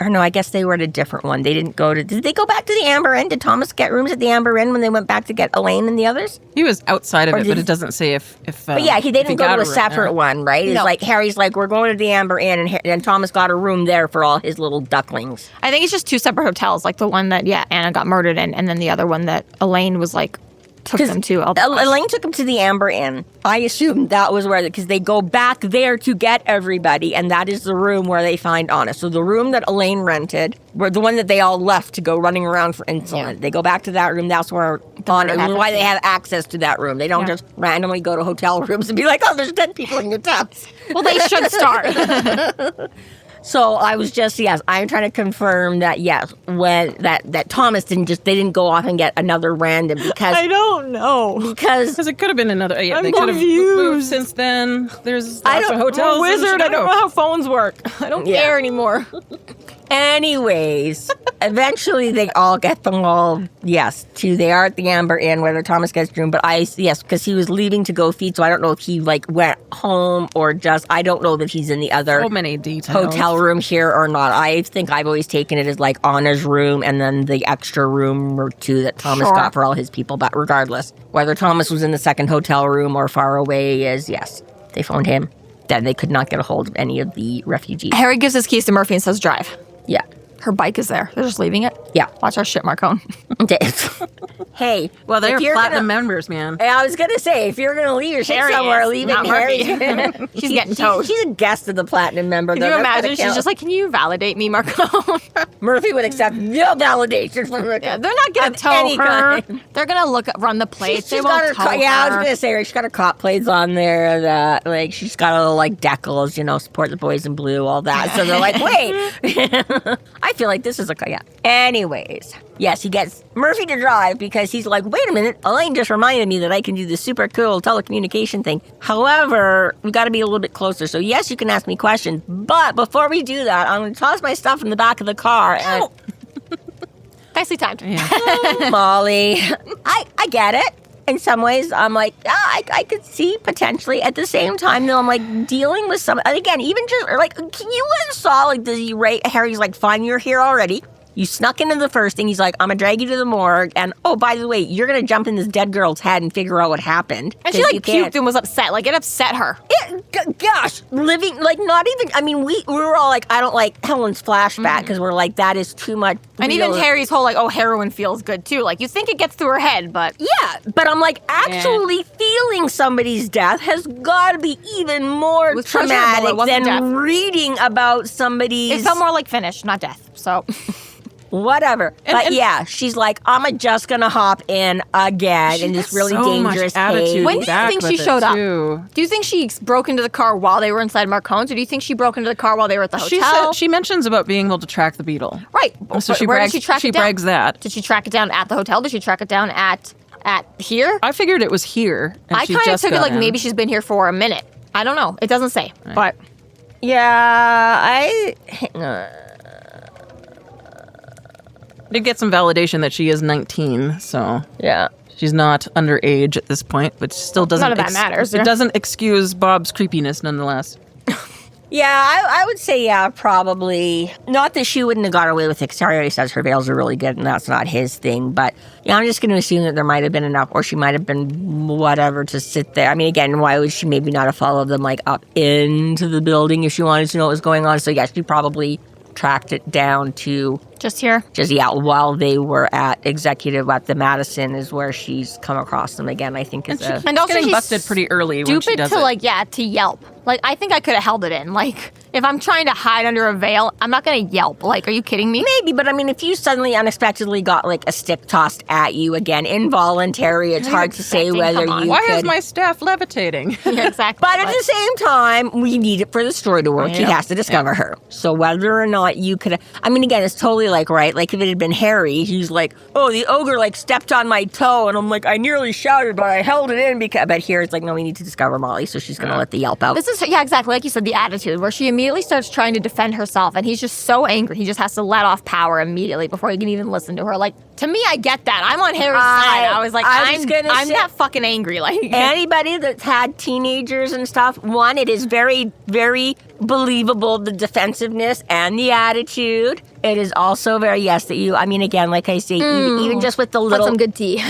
or no, I guess they were at a different one. They didn't go to, did they go back to the Amber Inn? Did Thomas get rooms at the Amber Inn when they went back to get Elaine and the others? He was outside of it, but it doesn't say if but yeah, they didn't go to a separate one, right? It's like, Harry's like, we're going to the Amber Inn, and Thomas got a room there for all his little ducklings. I think it's just 2 separate hotels, like the one that, Anna got murdered in, and then the other one that Elaine was like, took them to. Elaine took them to the Amber Inn. I assumed that was where, because they go back there to get everybody, and that is the room where they find Anna. So the room that Elaine rented, were the one that they all left to go running around for insulin. Yeah. They go back to that room. That's where Anna, why they have access to that room. They don't just randomly go to hotel rooms and be like, oh, there's dead people in your tubs. Well, they should start. So I was just, I'm trying to confirm that, when that Thomas they didn't go off and get another random because... I don't know. Because it could have been another... I'm they could have moved confused. since then. There's lots of hotels. I'm a wizard. I don't know how phones work. I don't care anymore. Anyways, eventually they all get them all, they are at the Amber Inn where Thomas gets groomed, but because he was leaving to go feed, so I don't know if he, went home or I don't know that he's in the other so many details. Hotel room here or not. I think I've always taken it as, Anna's room and then the extra room or two that Thomas got for all his people, but regardless, whether Thomas was in the second hotel room or far away they phoned him. Then they could not get a hold of any of the refugees. Harry gives his keys to Murphy and says, drive. Yeah. Her bike is there. They're just leaving it? Yeah. Watch our shit, Marcone. Hey. Well, they're platinum members, man. I was going to say, if you're going to leave your shit somewhere, leave it Harry. She's getting towed. She's a guest of the platinum member. Can you imagine? She's just like, can you validate me, Marcone? Murphy would accept no validation from her. Yeah, they're not going to tow her. They're going to run the plates. They won't tow her. Yeah, I was going to say, she's got her cop plates on there. That she's got a little, decals, support the boys in blue, all that. So they're like, wait. I feel like this is Anyways, yes, he gets Murphy to drive because he's like, wait a minute, Elaine just reminded me that I can do this super cool telecommunication thing. However, we got to be a little bit closer. So yes, you can ask me questions, but before we do that, I'm going to toss my stuff in the back of the car. And nicely timed. Yeah. Molly, I get it. In some ways, I'm like, I could see potentially. At the same time, though, I'm dealing with some. And again, even just can you saw does he rate Harry's fine, you're here already. You snuck into the first thing. He's like, I'm gonna drag you to the morgue, and oh, by the way, you're gonna jump in this dead girl's head and figure out what happened. And she puked and was upset. It upset her. Gosh, living not even. I mean, we were all like, I don't like Helen's flashback because we're like, that is too much. And even Harry's whole heroin feels good too. You think it gets through her head, but but I'm actually feeling somebody's death has got to be even more traumatic than death. Reading about somebody's. It felt more like finish, not death. So. Whatever. But she's like, I'm just going to hop in again in this really dangerous cave. When do you think she showed up? Do you think she broke into the car while they were inside Marcone's, or do you think she broke into the car while they were at the hotel? She mentions about being able to track the Beetle. Right. So she brags that. Did she track it down at the hotel? Did she track it down at here? I figured it was here. I kind of took it maybe she's been here for a minute. I don't know. It doesn't say. Right. But. Yeah, did get some validation that she is 19, so she's not underage at this point, but still doesn't. None of that matters. It doesn't excuse Bob's creepiness, nonetheless. I would say probably not that she wouldn't have got away with it. Because Harry already says her veils are really good, and that's not his thing. But I'm just going to assume that there might have been enough, or she might have been whatever to sit there. I mean, again, why would she maybe not have followed them up into the building if she wanted to know what was going on? So she probably tracked it down to just here. While they were at Executive at the Madison is where she's come across them again. I think and also getting busted pretty early. When she does to yelp. I think I could have held it in. If I'm trying to hide under a veil, I'm not going to yelp. Are you kidding me? Maybe, but I mean, if you suddenly unexpectedly got a stick tossed at you again, involuntary, it's hard to say whether you Why is my staff levitating? Yeah, exactly. But at the same time, we need it for the story to work. He has to discover her. So whether or not you could, I mean, again, it's totally right. If it had been Harry, he's like, oh, the ogre stepped on my toe, and I'm like, I nearly shouted, but I held it in because. But here it's no, we need to discover Molly, so she's gonna let the yelp out. This is exactly like you said, the attitude where she immediately starts trying to defend herself, and he's just so angry. He just has to let off power immediately before he can even listen to her. To me, I get that. I'm on Harry's side. I was I'm not fucking angry. Anybody that's had teenagers and stuff, one, it is very, very believable, the defensiveness and the attitude. It is also very, that you, I mean, again, like I say, even just with the little... some good tea.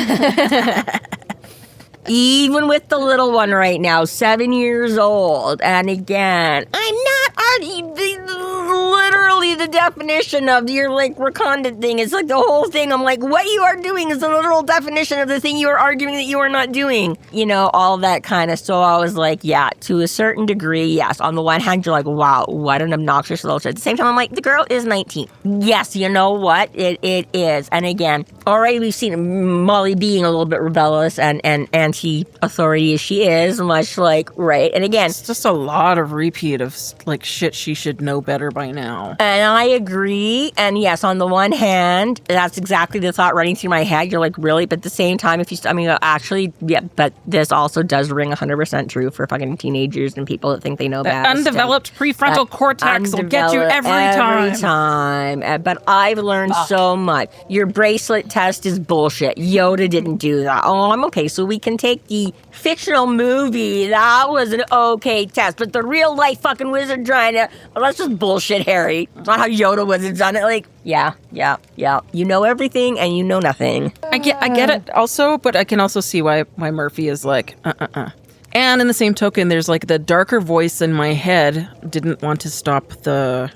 Even with the little one right now, 7 years old, and again, I'm not literally the definition of your, like, recondite thing. It's like the whole thing. I'm like, what you are doing is the literal definition of the thing you are arguing that you are not doing. You know, all that kind of. So I was like, yeah, to a certain degree, yes. On the one hand, you're like, wow, what an obnoxious little shit. At the same time, I'm like, the girl is 19. Yes, you know what? It is. And again, already we've seen Molly being a little bit rebellious and anti-authority as she is, much like, right? And again, it's just a lot of repeat of, like, shit she should know better by now. And I agree. And yes, on the one hand, that's exactly the thought running through my head. You're like, really? But at the same time, actually, yeah, but this also does ring 100% true for fucking teenagers and people that think they know best. Undeveloped prefrontal cortex will get you every time. But I've learned so much. Your bracelet test is bullshit. Yoda didn't do that. Oh, I'm okay. So we can take the fictional movie. That was an okay test. But the real life fucking wizard trying to, well, that's just bullshit, Harry. It's not how Yoda would have done it. Like, yeah. You know everything and you know nothing. I get it also, but I can also see why Murphy is like, And in the same token, there's like the darker voice in my head didn't want to stop the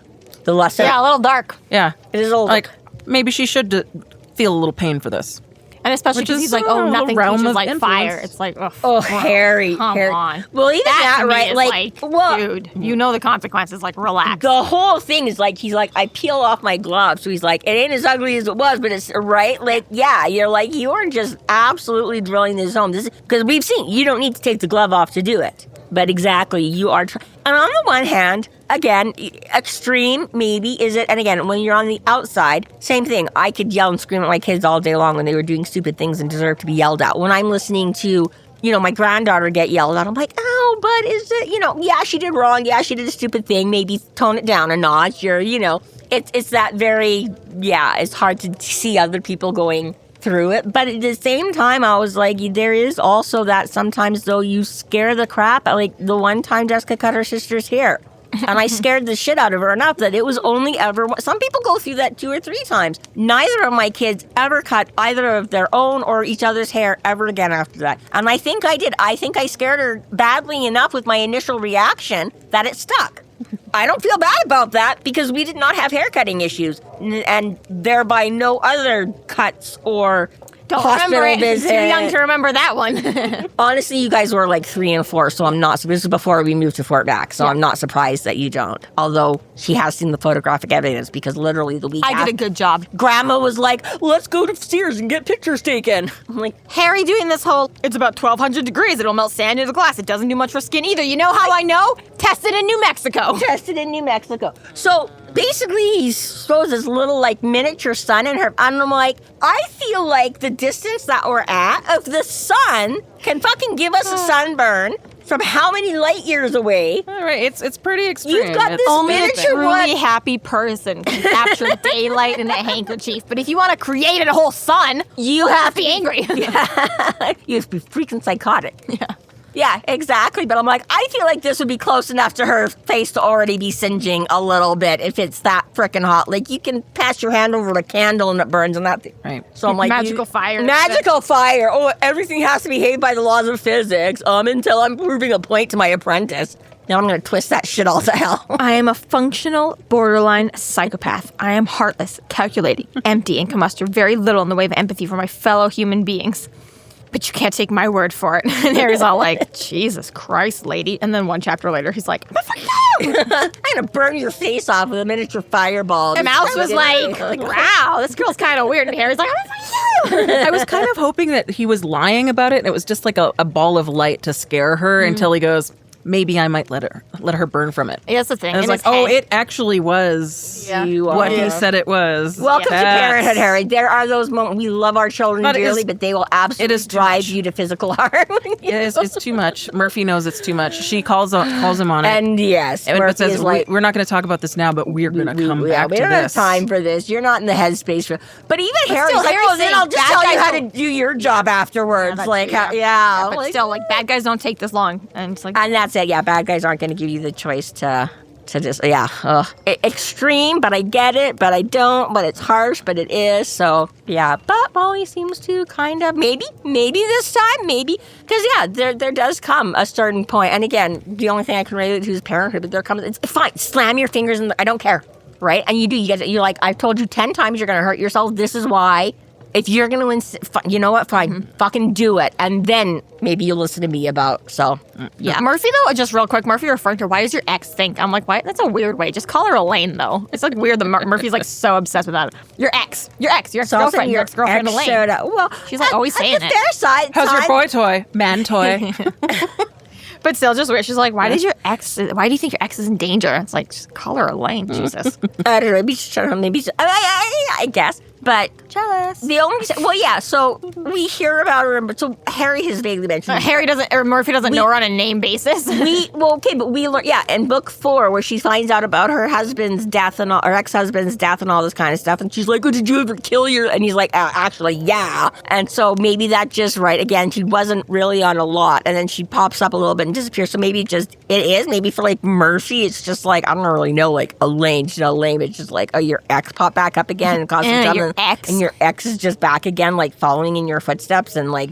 lesson. Yeah, a little dark. Yeah. It is a little like, maybe she should feel a little pain for this. And especially because he's like, oh, nothing teaches like influence. Fire. It's like, Harry. Come on. Well, even that right? Like, dude, you know the consequences. Like, relax. The whole thing is like, he's like, I peel off my gloves. So he's like, it ain't as ugly as it was, but it's, right? Like, yeah, you're like, you're just absolutely drilling this home. This is, because we've seen, you don't need to take the glove off to do it. But exactly, you are and on the one hand, again, extreme, maybe, is it? And again, when you're on the outside, same thing. I could yell and scream at my kids all day long when they were doing stupid things and deserve to be yelled at. When I'm listening to, my granddaughter get yelled at, I'm like, oh, but is it, yeah, she did wrong. Yeah, she did a stupid thing. Maybe tone it down a notch. It's that very, it's hard to see other people going through it. But at the same time, I was like, there is also that sometimes, though, you scare the crap out. Like the one time Jessica cut her sister's hair. And I scared the shit out of her enough that it was only ever... Some people go through that 2 or 3 times. Neither of my kids ever cut either of their own or each other's hair ever again after that. And I think I did. I think I scared her badly enough with my initial reaction that it stuck. I don't feel bad about that because we did not have haircutting issues. And thereby no other cuts or... Don't remember it. Visit. Too young to remember that one. Honestly, you guys were like 3 and 4, so I'm not. This is before we moved to Fort Mac, so I'm not surprised that you don't. Although she has seen the photographic evidence because literally the week I did a good job. Grandma was like, "Let's go to Sears and get pictures taken." I'm like, Harry doing this whole. It's about 1,200 degrees. It'll melt sand into the glass. It doesn't do much for skin either. You know how I know? Tested in New Mexico. So. Basically, he shows this little, like, miniature sun in her, and I'm like, I feel like the distance that we're at of the sun can fucking give us a sunburn from how many light years away. All right, it's pretty extreme. You've got this only miniature a truly happy person can capture daylight in a handkerchief. But if you want to create a whole sun, you have to be angry. Yeah. You have to be freaking psychotic. Yeah, exactly. But I'm like, I feel like this would be close enough to her face to already be singeing a little bit if it's that frickin' hot. Like, you can pass your hand over the candle and it burns and that thing. Right. So I'm like... Magical fire. Oh, everything has to behave by the laws of physics until I'm proving a point to my apprentice. Now I'm going to twist that shit all to hell. I am a functional, borderline psychopath. I am heartless, calculating, empty, and can muster very little in the way of empathy for my fellow human beings. But you can't take my word for it. And Harry's all like, Jesus Christ, lady. And then 1 chapter later, he's like, I'm going to burn your face off with a miniature fireball. And Mouse was like, wow, this girl's kind of weird. And Harry's like, I was kind of hoping that he was lying about it. And it was just like a ball of light to scare her until he goes, maybe I might let her burn from it. That's the thing. And I was like, it actually was what he said it was. Welcome to parenthood, Harry. There are those moments. We love our children dearly, but they will absolutely drive you to physical harm. It's too much. Murphy knows it's too much. She calls him on it. And yes, Murphy says, we're not going to talk about this now, but we're going to come back to this. We don't have time for this. You're not in the headspace for. But even Harry's like, then I'll just tell you how to do your job afterwards. But still, like, bad guys don't take this long. And it's like, and that's it. Yeah, bad guys aren't going to give you the choice to just, extreme, but I get it, but I don't, but it's harsh, but it is, so, yeah. But Molly seems to kind of, maybe this time, because, there does come a certain point, and again, the only thing I can relate to is parenthood, but there comes, it's fine, slam your fingers in I don't care. right? And you're like, I've told you 10 times you're going to hurt yourself. This is why. If you're going to you know what, fine, fucking do it. And then maybe you'll listen to me about, so, yeah. Murphy, though, just real quick, Murphy referring to her, why does your ex think? I'm like, why? That's a weird way. Just call her Elaine, though. It's like weird that Murphy's like so obsessed with that. Your ex-girlfriend, your ex-girlfriend Elaine. Well, she's like always saying it. Their side. How's your boy toy? Man toy. But still, just weird. She's like, why do you think your ex is in danger? It's like, just call her Elaine, Jesus. I don't know, maybe I guess. But jealous. The only reason, so we hear about her, but so Harry has vaguely mentioned Murphy doesn't know her on a name basis. But we learn, in book 4 where she finds out about her husband's death and all, her ex-husband's death and all this kind of stuff, and she's like, "Oh, did you ever kill your?" And he's like, "Actually, yeah." And so maybe that just again, she wasn't really on a lot, and then she pops up a little bit and disappears. So maybe it is maybe for like Murphy, it's just like I don't really know, like Elaine, she's not Elaine, it's just like, oh, your ex popped back up again and causing trouble. And your ex is just back again, like following in your footsteps and like.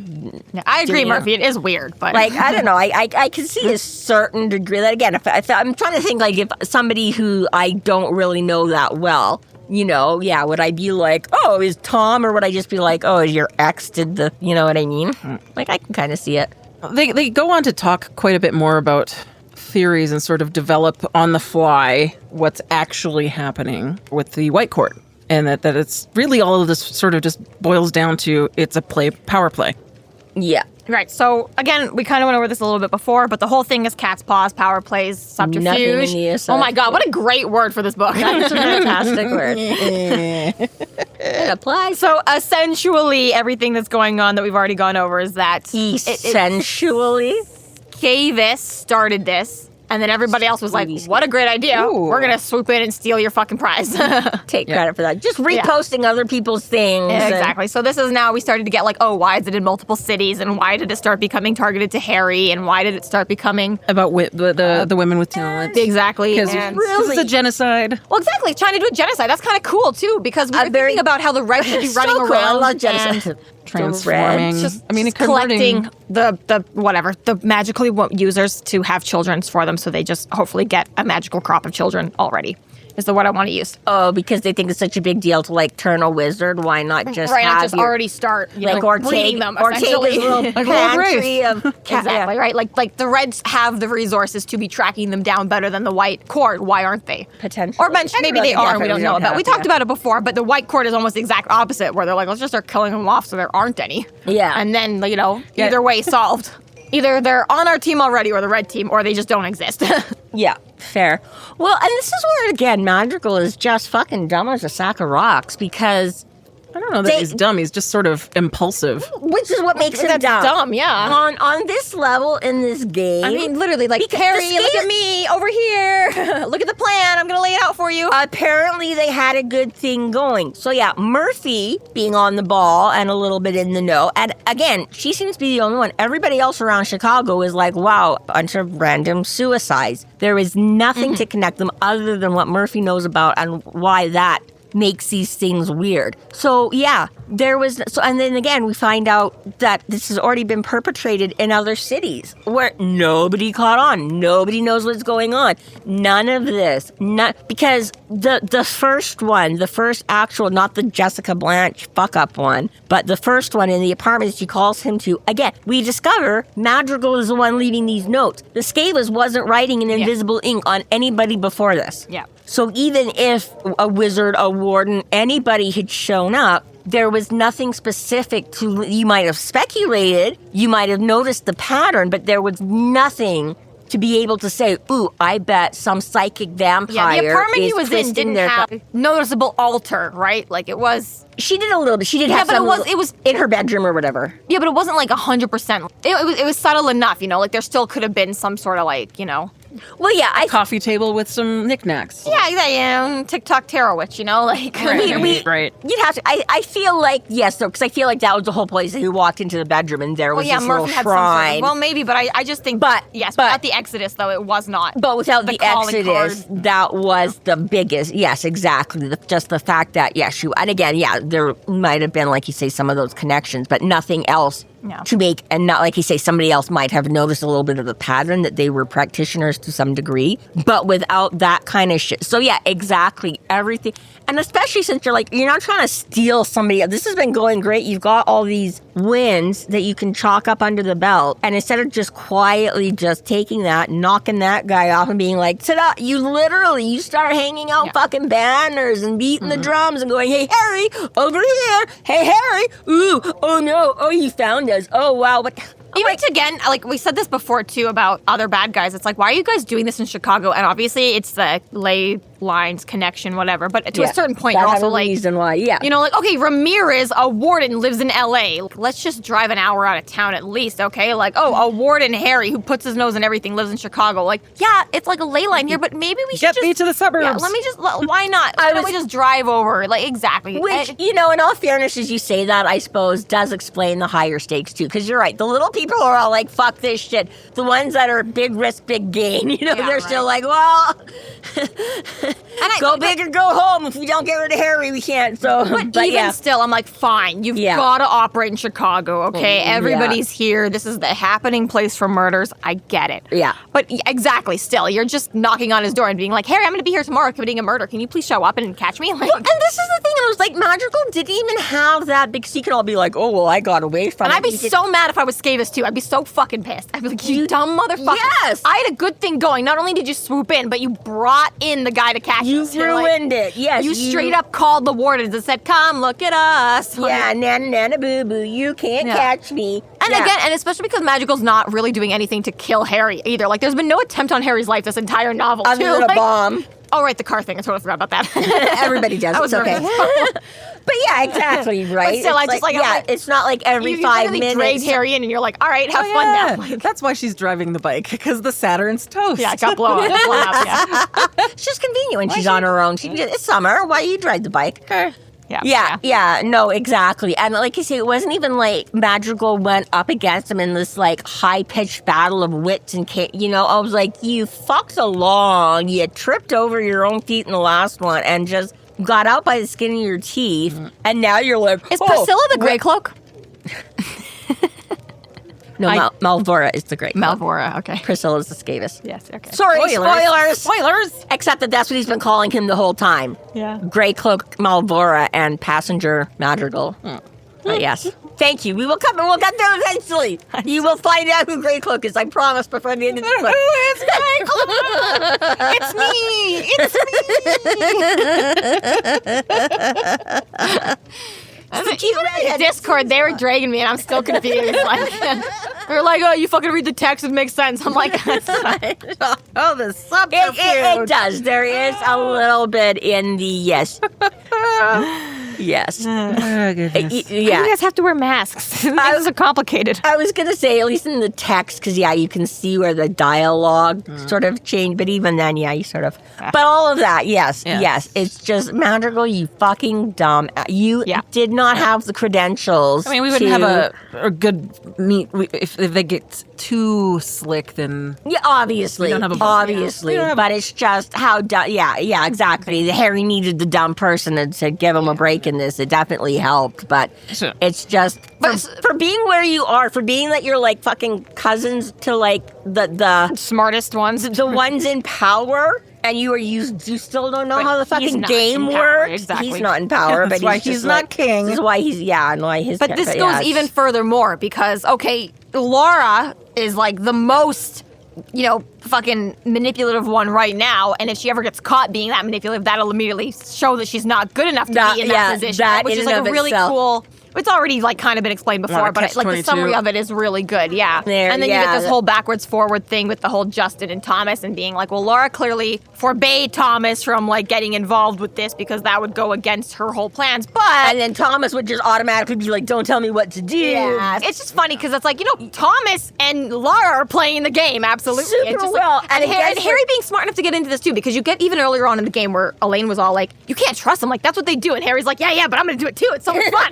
Yeah, I agree, Murphy. It is weird, but like I don't know. I can see a certain degree that again. If I'm trying to think, like if somebody who I don't really know that well, would I be like, oh, is Tom, or would I just be like, oh, your ex did the, you know what I mean? Like I can kind of see it. They go on to talk quite a bit more about theories and sort of develop on the fly what's actually happening with the White Court. And that it's really all of this sort of just boils down to it's a power play. Yeah. Right. So, again, we kind of went over this a little bit before, but the whole thing is cat's paws, power plays, subterfuge. Oh my God, what a great word for this book. That's a fantastic word. It applies. So, essentially, everything that's going on that we've already gone over is that... Essentially? Kavis started this. And then everybody else was like, what a great idea. Ooh. We're going to swoop in and steal your fucking prize. Take credit for that. Just reposting other people's things. Yeah, exactly. So this is now we started to get like, oh, why is it in multiple cities? And why did it start becoming targeted to Harry? And why did it start becoming... About the women with talent. Exactly. Because it's a genocide. Well, exactly. Trying to do a genocide. That's kind of cool, too. Because we're thinking about how the Red should be running around. I love genocide. Transforming. Collecting the magical users to have children for them, so they just hopefully get a magical crop of children already. Is the word I want to use. Oh, because they think it's such a big deal to like turn a wizard. Why not just already start breeding them? Ortega's little pantry of exactly right. Like the Reds have the resources to be tracking them down better than the White Court. Why aren't they? Potentially, or maybe they are. And we don't know about. We talked about it before, but the White Court is almost the exact opposite, where they're like, let's just start killing them off so there aren't any. Yeah, and then either way solved. Either they're on our team already or the red team, or they just don't exist. Yeah, fair. Well, and this is where, again, Madrigal is just fucking dumb as a sack of rocks, because... I don't know that he's dumb. He's just sort of impulsive. Which is what makes him dumb. Yeah. On this level in this game. I mean, literally, like, Harry, look at me over here. Look at the plan. I'm going to lay it out for you. Apparently, they had a good thing going. So, yeah, Murphy being on the ball and a little bit in the know. And again, she seems to be the only one. Everybody else around Chicago is like, wow, a bunch of random suicides. There is nothing to connect them other than what Murphy knows about and why that makes these things weird. So yeah, and then again we find out that this has already been perpetrated in other cities where nobody caught on. Nobody knows what's going on. None of this. Because the first actual, not the Jessica Blanche fuck up one, but the first one in the apartment she calls him to, again, we discover Madrigal is the one leaving these notes. The Scavas wasn't writing in invisible ink on anybody before this. Yeah. So even if a wizard, a warden, anybody had shown up, there was nothing specific to, you might have speculated, you might have noticed the pattern, but there was nothing to be able to say, ooh, I bet some psychic vampire the apartment is he was in didn't have noticeable altar, right? Like it was... She did a little bit. She did have some... but it was in her bedroom or whatever. Yeah, but it wasn't like 100%. It was subtle enough, like there still could have been some sort of like, Well, yeah, a coffee table with some knickknacks. Yeah, TikTok tarot-witch, like... Right. You'd have to... I feel like, yes, because I feel like that was the whole place that he walked into the bedroom and there was this little shrine. Well, maybe, but I just think... But without the Exodus, though, it was not. But without the Exodus, that was the biggest... Yes, exactly. Just the fact that, and again, there might have been, like you say, some of those connections, but nothing else to make, and not like you say, somebody else might have noticed a little bit of the pattern that they were practitioners to some degree, but without that kind of shit. So yeah, exactly, everything. And especially since you're not trying to steal somebody else. This has been going great. You've got all these wins that you can chalk up under the belt. And instead of just quietly just taking that, knocking that guy off and being like, ta-da, you start hanging out fucking banners and beating the drums and going, hey, Harry, over here. Hey, Harry. Ooh, oh no. Oh, you found us. Oh, wow. What? Even again, like we said this before too about other bad guys. It's like, why are you guys doing this in Chicago? And obviously, it's the ley lines connection, whatever. But to a certain point, you're also like, reason why, like, okay, Ramirez, a warden, lives in L.A. Let's just drive an hour out of town at least, okay? Like, a warden, Harry, who puts his nose in everything, lives in Chicago. Like, yeah, it's like a ley line here, but maybe we should get me to the suburbs. Yeah, let me just. Why not? Why don't we just drive over? Like, exactly. Which, in all fairness, as you say that, I suppose, does explain the higher stakes too. Because you're right, the little people are all like, fuck this shit. The ones that are big risk, big gain, they're still like, well, go big or go home. If we don't get rid of Harry, we can't. So, but even still, I'm like, fine, you've got to operate in Chicago, okay? Everybody's here. This is the happening place for murders. I get it. Yeah. But exactly, still, you're just knocking on his door and being like, Harry, I'm going to be here tomorrow committing a murder. Can you please show up and catch me? Like, and this is the thing. I was like, Magical didn't even have that big secret. I'll be like, oh, well, I got away from it. And I'd be so mad if I was Scavis too. I'd be so fucking pissed. I'd be like, you dumb motherfucker. Yes. I had a good thing going. Not only did you swoop in, but you brought in the guy to catch us. You ruined it. Yes. You straight up called the wardens and said, come look at us. Yeah, nana, nana, boo, boo. You can't catch me. And again, and especially because Magical's not really doing anything to kill Harry either. Like, there's been no attempt on Harry's life this entire novel, other than a bomb. Oh, right, the car thing. I totally forgot about that. Everybody does. It's okay. But yeah, exactly, right? But still, it's it's not like every 5 minutes. Dragged Harry in and you're like, all right, have fun now. Like, that's why she's driving the bike, because the Saturn's toast. Yeah, it got blown up. Yeah. It's just convenient when she's on her own. It's summer. Why you drive the bike? Okay. Yeah, no, exactly. And like you say, it wasn't even like Madrigal went up against him in this like high-pitched battle of wits and, I was like, you fucked along. You tripped over your own feet in the last one and just got out by the skin of your teeth. And now you're like, is Priscilla the Grey Cloak? No, Malvora is the Grey Cloak. Malvora, okay. Priscilla's the Scavis. Yes, okay. Sorry, Spoilers! Except that's what he's been calling him the whole time. Yeah. Grey Cloak Malvora and Passenger Madrigal. Yes. Thank you. We'll get there eventually. You will find out who Grey Cloak is, I promise, before the end of the book. Who is Grey Cloak? It's me! Even in Discord, they were dragging me, and I'm still confused. They're like, oh, you fucking read the text, it makes sense. I'm like, that's oh, the subterfuge. It does. There is a little bit in the yes. Yes. Oh, goodness. You guys have to wear masks. Things are complicated. I was going to say, at least in the text, because, you can see where the dialogue sort of changed. But even then, you sort of... But all of that, yes. It's just, Madrigal, you fucking dumb. You did not have the credentials. I mean, we wouldn't have a good meet if they get too slick, then... Yeah, obviously. We don't have a obviously. But it's just how dumb... Yeah, exactly. Harry needed the dumb person and said, give him a break in this. It definitely helped, but it's just for being where you are, for being that you're like fucking cousins to like the smartest ones, the ones in power, and you still don't know how the fucking game works. Exactly. He's not in power, but he's not king. This is why he's his. But this goes even further more because Laura is like the most fucking manipulative one right now, and if she ever gets caught being that manipulative, that'll immediately show that she's not good enough to be in that position, which is like a really cool... It's already like kind of been explained before, but like the summary of it is really good, and then you get this whole backwards forward thing with the whole Justin and Thomas and being like, well, Laura clearly forbade Thomas from like getting involved with this because that would go against her whole plans, and then Thomas would just automatically be like, don't tell me what to do. Yeah, it's just funny because it's like, Thomas and Laura are playing the game, absolutely. Super well. And Harry being smart enough to get into this too, because you get even earlier on in the game where Elaine was all like, you can't trust him, like that's what they do, and Harry's like, yeah, but I'm gonna do it too, it's so much fun.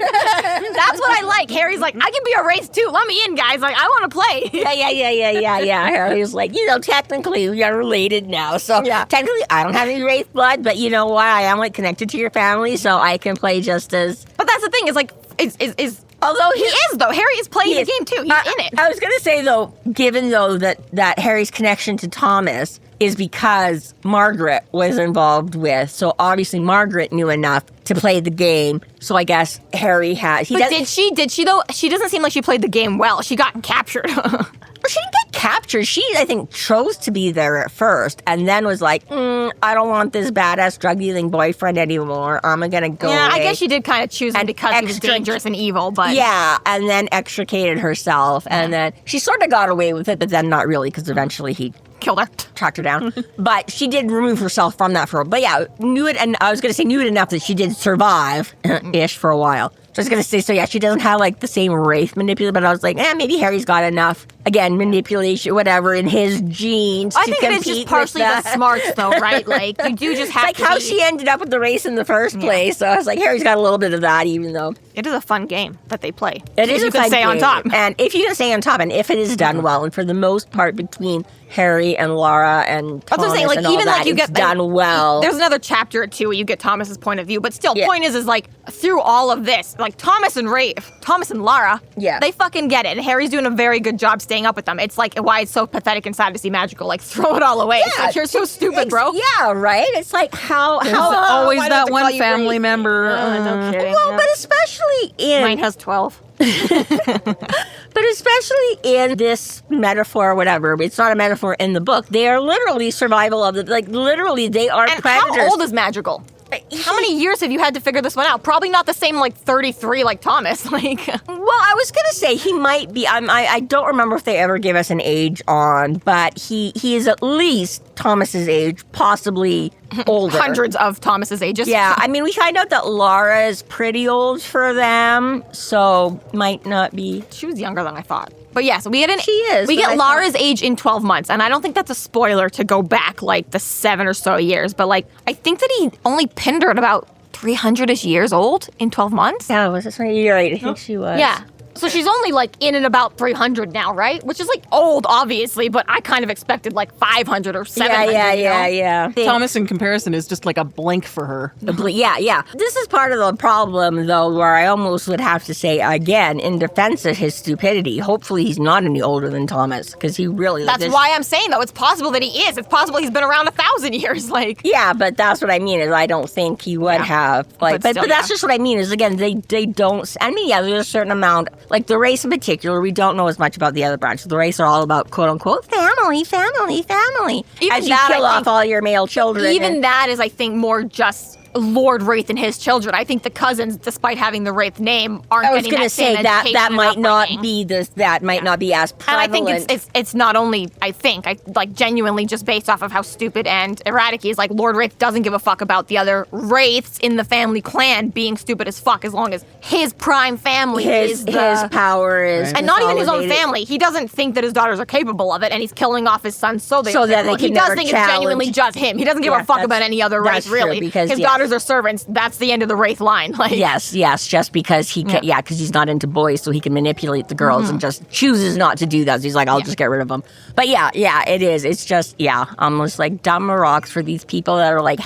That's what I like. Harry's like, I can be a race too. Let me in, guys. Like, I want to play. Yeah. Harry's like, technically we are related now. So technically I don't have any race blood, but you know what? I am like connected to your family, so I can play just as. But that's the thing. Is like, is Although he is, though. Harry is playing the game, too. He's in it. I was going to say, though, given, though, that Harry's connection to Thomas is because Margaret was involved with, so obviously Margaret knew enough to play the game, so I guess Harry has... Did she, though? She doesn't seem like she played the game well. She got captured. Well, she didn't get captured. She, I think, chose to be there at first and then was like, I don't want this badass drug-dealing boyfriend anymore. I'm going to go away. I guess she did kind of choose him because he was dangerous and evil, but... Yeah, and then extricated herself, and then she sort of got away with it, but then not really, because eventually he... killed her. Tracked her down. But she did remove herself from that for... But yeah, knew it enough that she did survive-ish for a while. So I was going to say, so yeah, she doesn't have, like, the same wraith manipulation, but I was like, maybe Harry's got enough, again, manipulation, whatever, in his genes I think it is just partially the smarts, though, right? Like, you do just have like how she ended up with the race in the first place. So I was like, Harry's got a little bit of that, even though... It is a fun game that they play. It is a fun game. If you can stay on top. And if you can stay on top, and if it is done well, and for the most part between Harry and Laura and Thomas and all that, it's done well. There's another chapter or two where you get Thomas's point of view, but still, point is like, through all of this, like, Thomas and Lara, they fucking get it. And Harry's doing a very good job staying up with them. It's like why it's so pathetic and sad to see Magical. Like, throw it all away. Yeah, it's like, you're so stupid, bro. Yeah, right? It's like, how always that one family member. No kidding. Well, but especially in... Mine has 12. But especially in this metaphor or whatever, it's not a metaphor in the book, they are literally survival of the... Like, literally, they are predators. How old is Magical? How many years have you had to figure this one out? Probably not the same, like, 33 like Thomas. Like, well, I was going to say he might be... I don't remember if they ever gave us an age on, but he is at least Thomas's age, possibly older. Hundreds of Thomas's ages. Yeah, I mean, we find out that Laura is pretty old for them, so might not be... She was younger than I thought. But yes, we get We get Lara's age in 12 months, and I don't think that's a spoiler to go back like the 7 or so years, but like I think that he only pinned her at about 300-ish years old in 12 months. Yeah, was this right? You're right. I think she was. Yeah. So she's only like in and about 300 now, right? Which is like old, obviously, but I kind of expected like 500 or 700. Yeah. Thomas, in comparison, is just like a blink for her. Yeah. This is part of the problem, though, where I almost would have to say, again, in defense of his stupidity, hopefully he's not any older than Thomas, because he really... That's why I'm saying, though, it's possible that he is. It's possible he's been around 1,000 years, like... Yeah, but that's what I mean, is I don't think he would have. Like, but that's just what I mean, is, again, they don't... I mean, yeah, there's a certain amount... Like, the race in particular, we don't know as much about the other branches. The race are all about, quote-unquote, family. Even as you kill off all your male children. Even that is, I think, more just Lord Wraith and his children. I think the cousins, despite having the Wraith name, aren't getting that same education. I was going to say, that might not be that might not be as prevalent. And I think it's not only, I like, genuinely just based off of how stupid and erratic he is. Like, Lord Wraith doesn't give a fuck about the other Wraiths in the family clan being stupid as fuck, as long as his prime family his power is... And not even his own family. He doesn't think that his daughters are capable of it, and he's killing off his sons so that they can He does think it's genuinely just him. He doesn't give a fuck about any other race, really. Because his daughters are servants. That's the end of the Wraith line. Like, yes, just because he can, because he's not into boys, so he can manipulate the girls and just chooses not to do that. So he's like, I'll just get rid of them. But yeah, it is. It's just, almost like dumb rocks for these people that are like,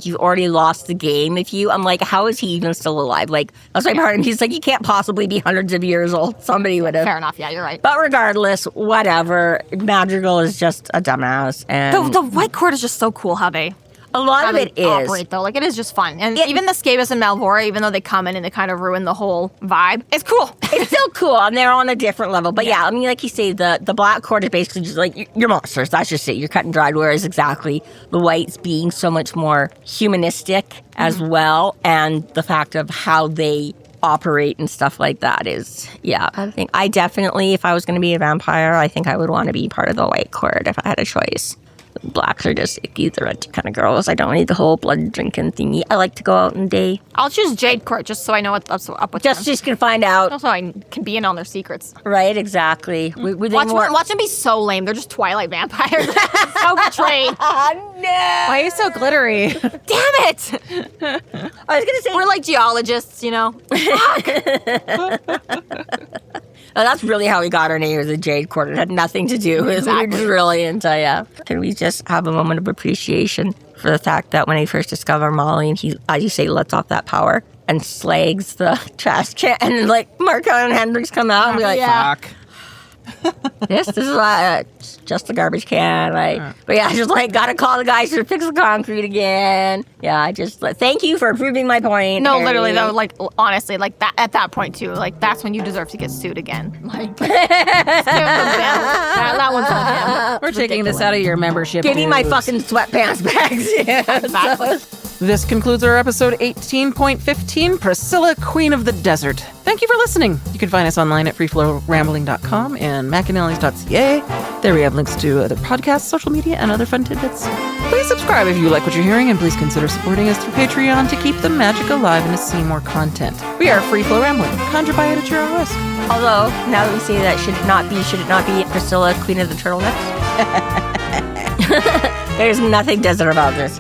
you've already lost the game. I'm like, how is he even still alive? Like, that's my part. And he's like, you can't possibly be hundreds of years old. Somebody would have. Fair enough. Yeah, you're right. But regardless, whatever. Madrigal is just a dumbass. And the White Court is just so cool how they... A lot of it is. Operate, though. Like, it is just fun. And even the Scabus and Malvora, even though they come in and they kind of ruin the whole vibe, it's cool. It's still cool, and they're on a different level. But I mean, like you say, the Black Court is basically just like, you're monsters. That's just it. You're cut and dried. Whereas exactly the Whites being so much more humanistic as well. And the fact of how they operate and stuff like that is, I think I definitely, if I was going to be a vampire, I think I would want to be part of the White Court if I had a choice. Blacks are just icky, the red kind of girls. I don't need the whole blood drinking thingy. I like to go out and day. I'll choose Jade Court just so I know what's up with them. Just can find out. Also, I can be in on their secrets. Right, exactly. Watch them be so lame. They're just Twilight vampires. So betrayed. Oh, no. Why are you so glittery? Damn it. I was going to say... We're like geologists, you know? Oh, that's really how we got our name, was the Jade Court. It had nothing to do with we were just really into, Can we just have a moment of appreciation for the fact that when he first discovered Molly and he, as you say, lets off that power, and slags the trash can. And like Marco and Hendrix come out and be like, Fuck. this is just the garbage can. But yeah, I just like gotta call the guys to fix the concrete again. Yeah, I just thank you for proving my point. No, Harry. literally though, like honestly, like that at that point too, like that's when you deserve to get sued again. Like that one's on him. We're taking this out of your membership. Give me my dues. fucking sweatpants bags. Exactly. This concludes our episode 18.15, Priscilla, Queen of the Desert. Thank you for listening. You can find us online at freeflowrambling.com and McAnallys.ca. There we have links to other podcasts, social media, and other fun tidbits. Please subscribe if you like what you're hearing, and please consider supporting us through Patreon to keep the magic alive and to see more content. We are Free Flow Rambling, conjured by at your own risk. Although, now that we say that, should it not be Priscilla, Queen of the Turtlenecks? There's nothing desert about this.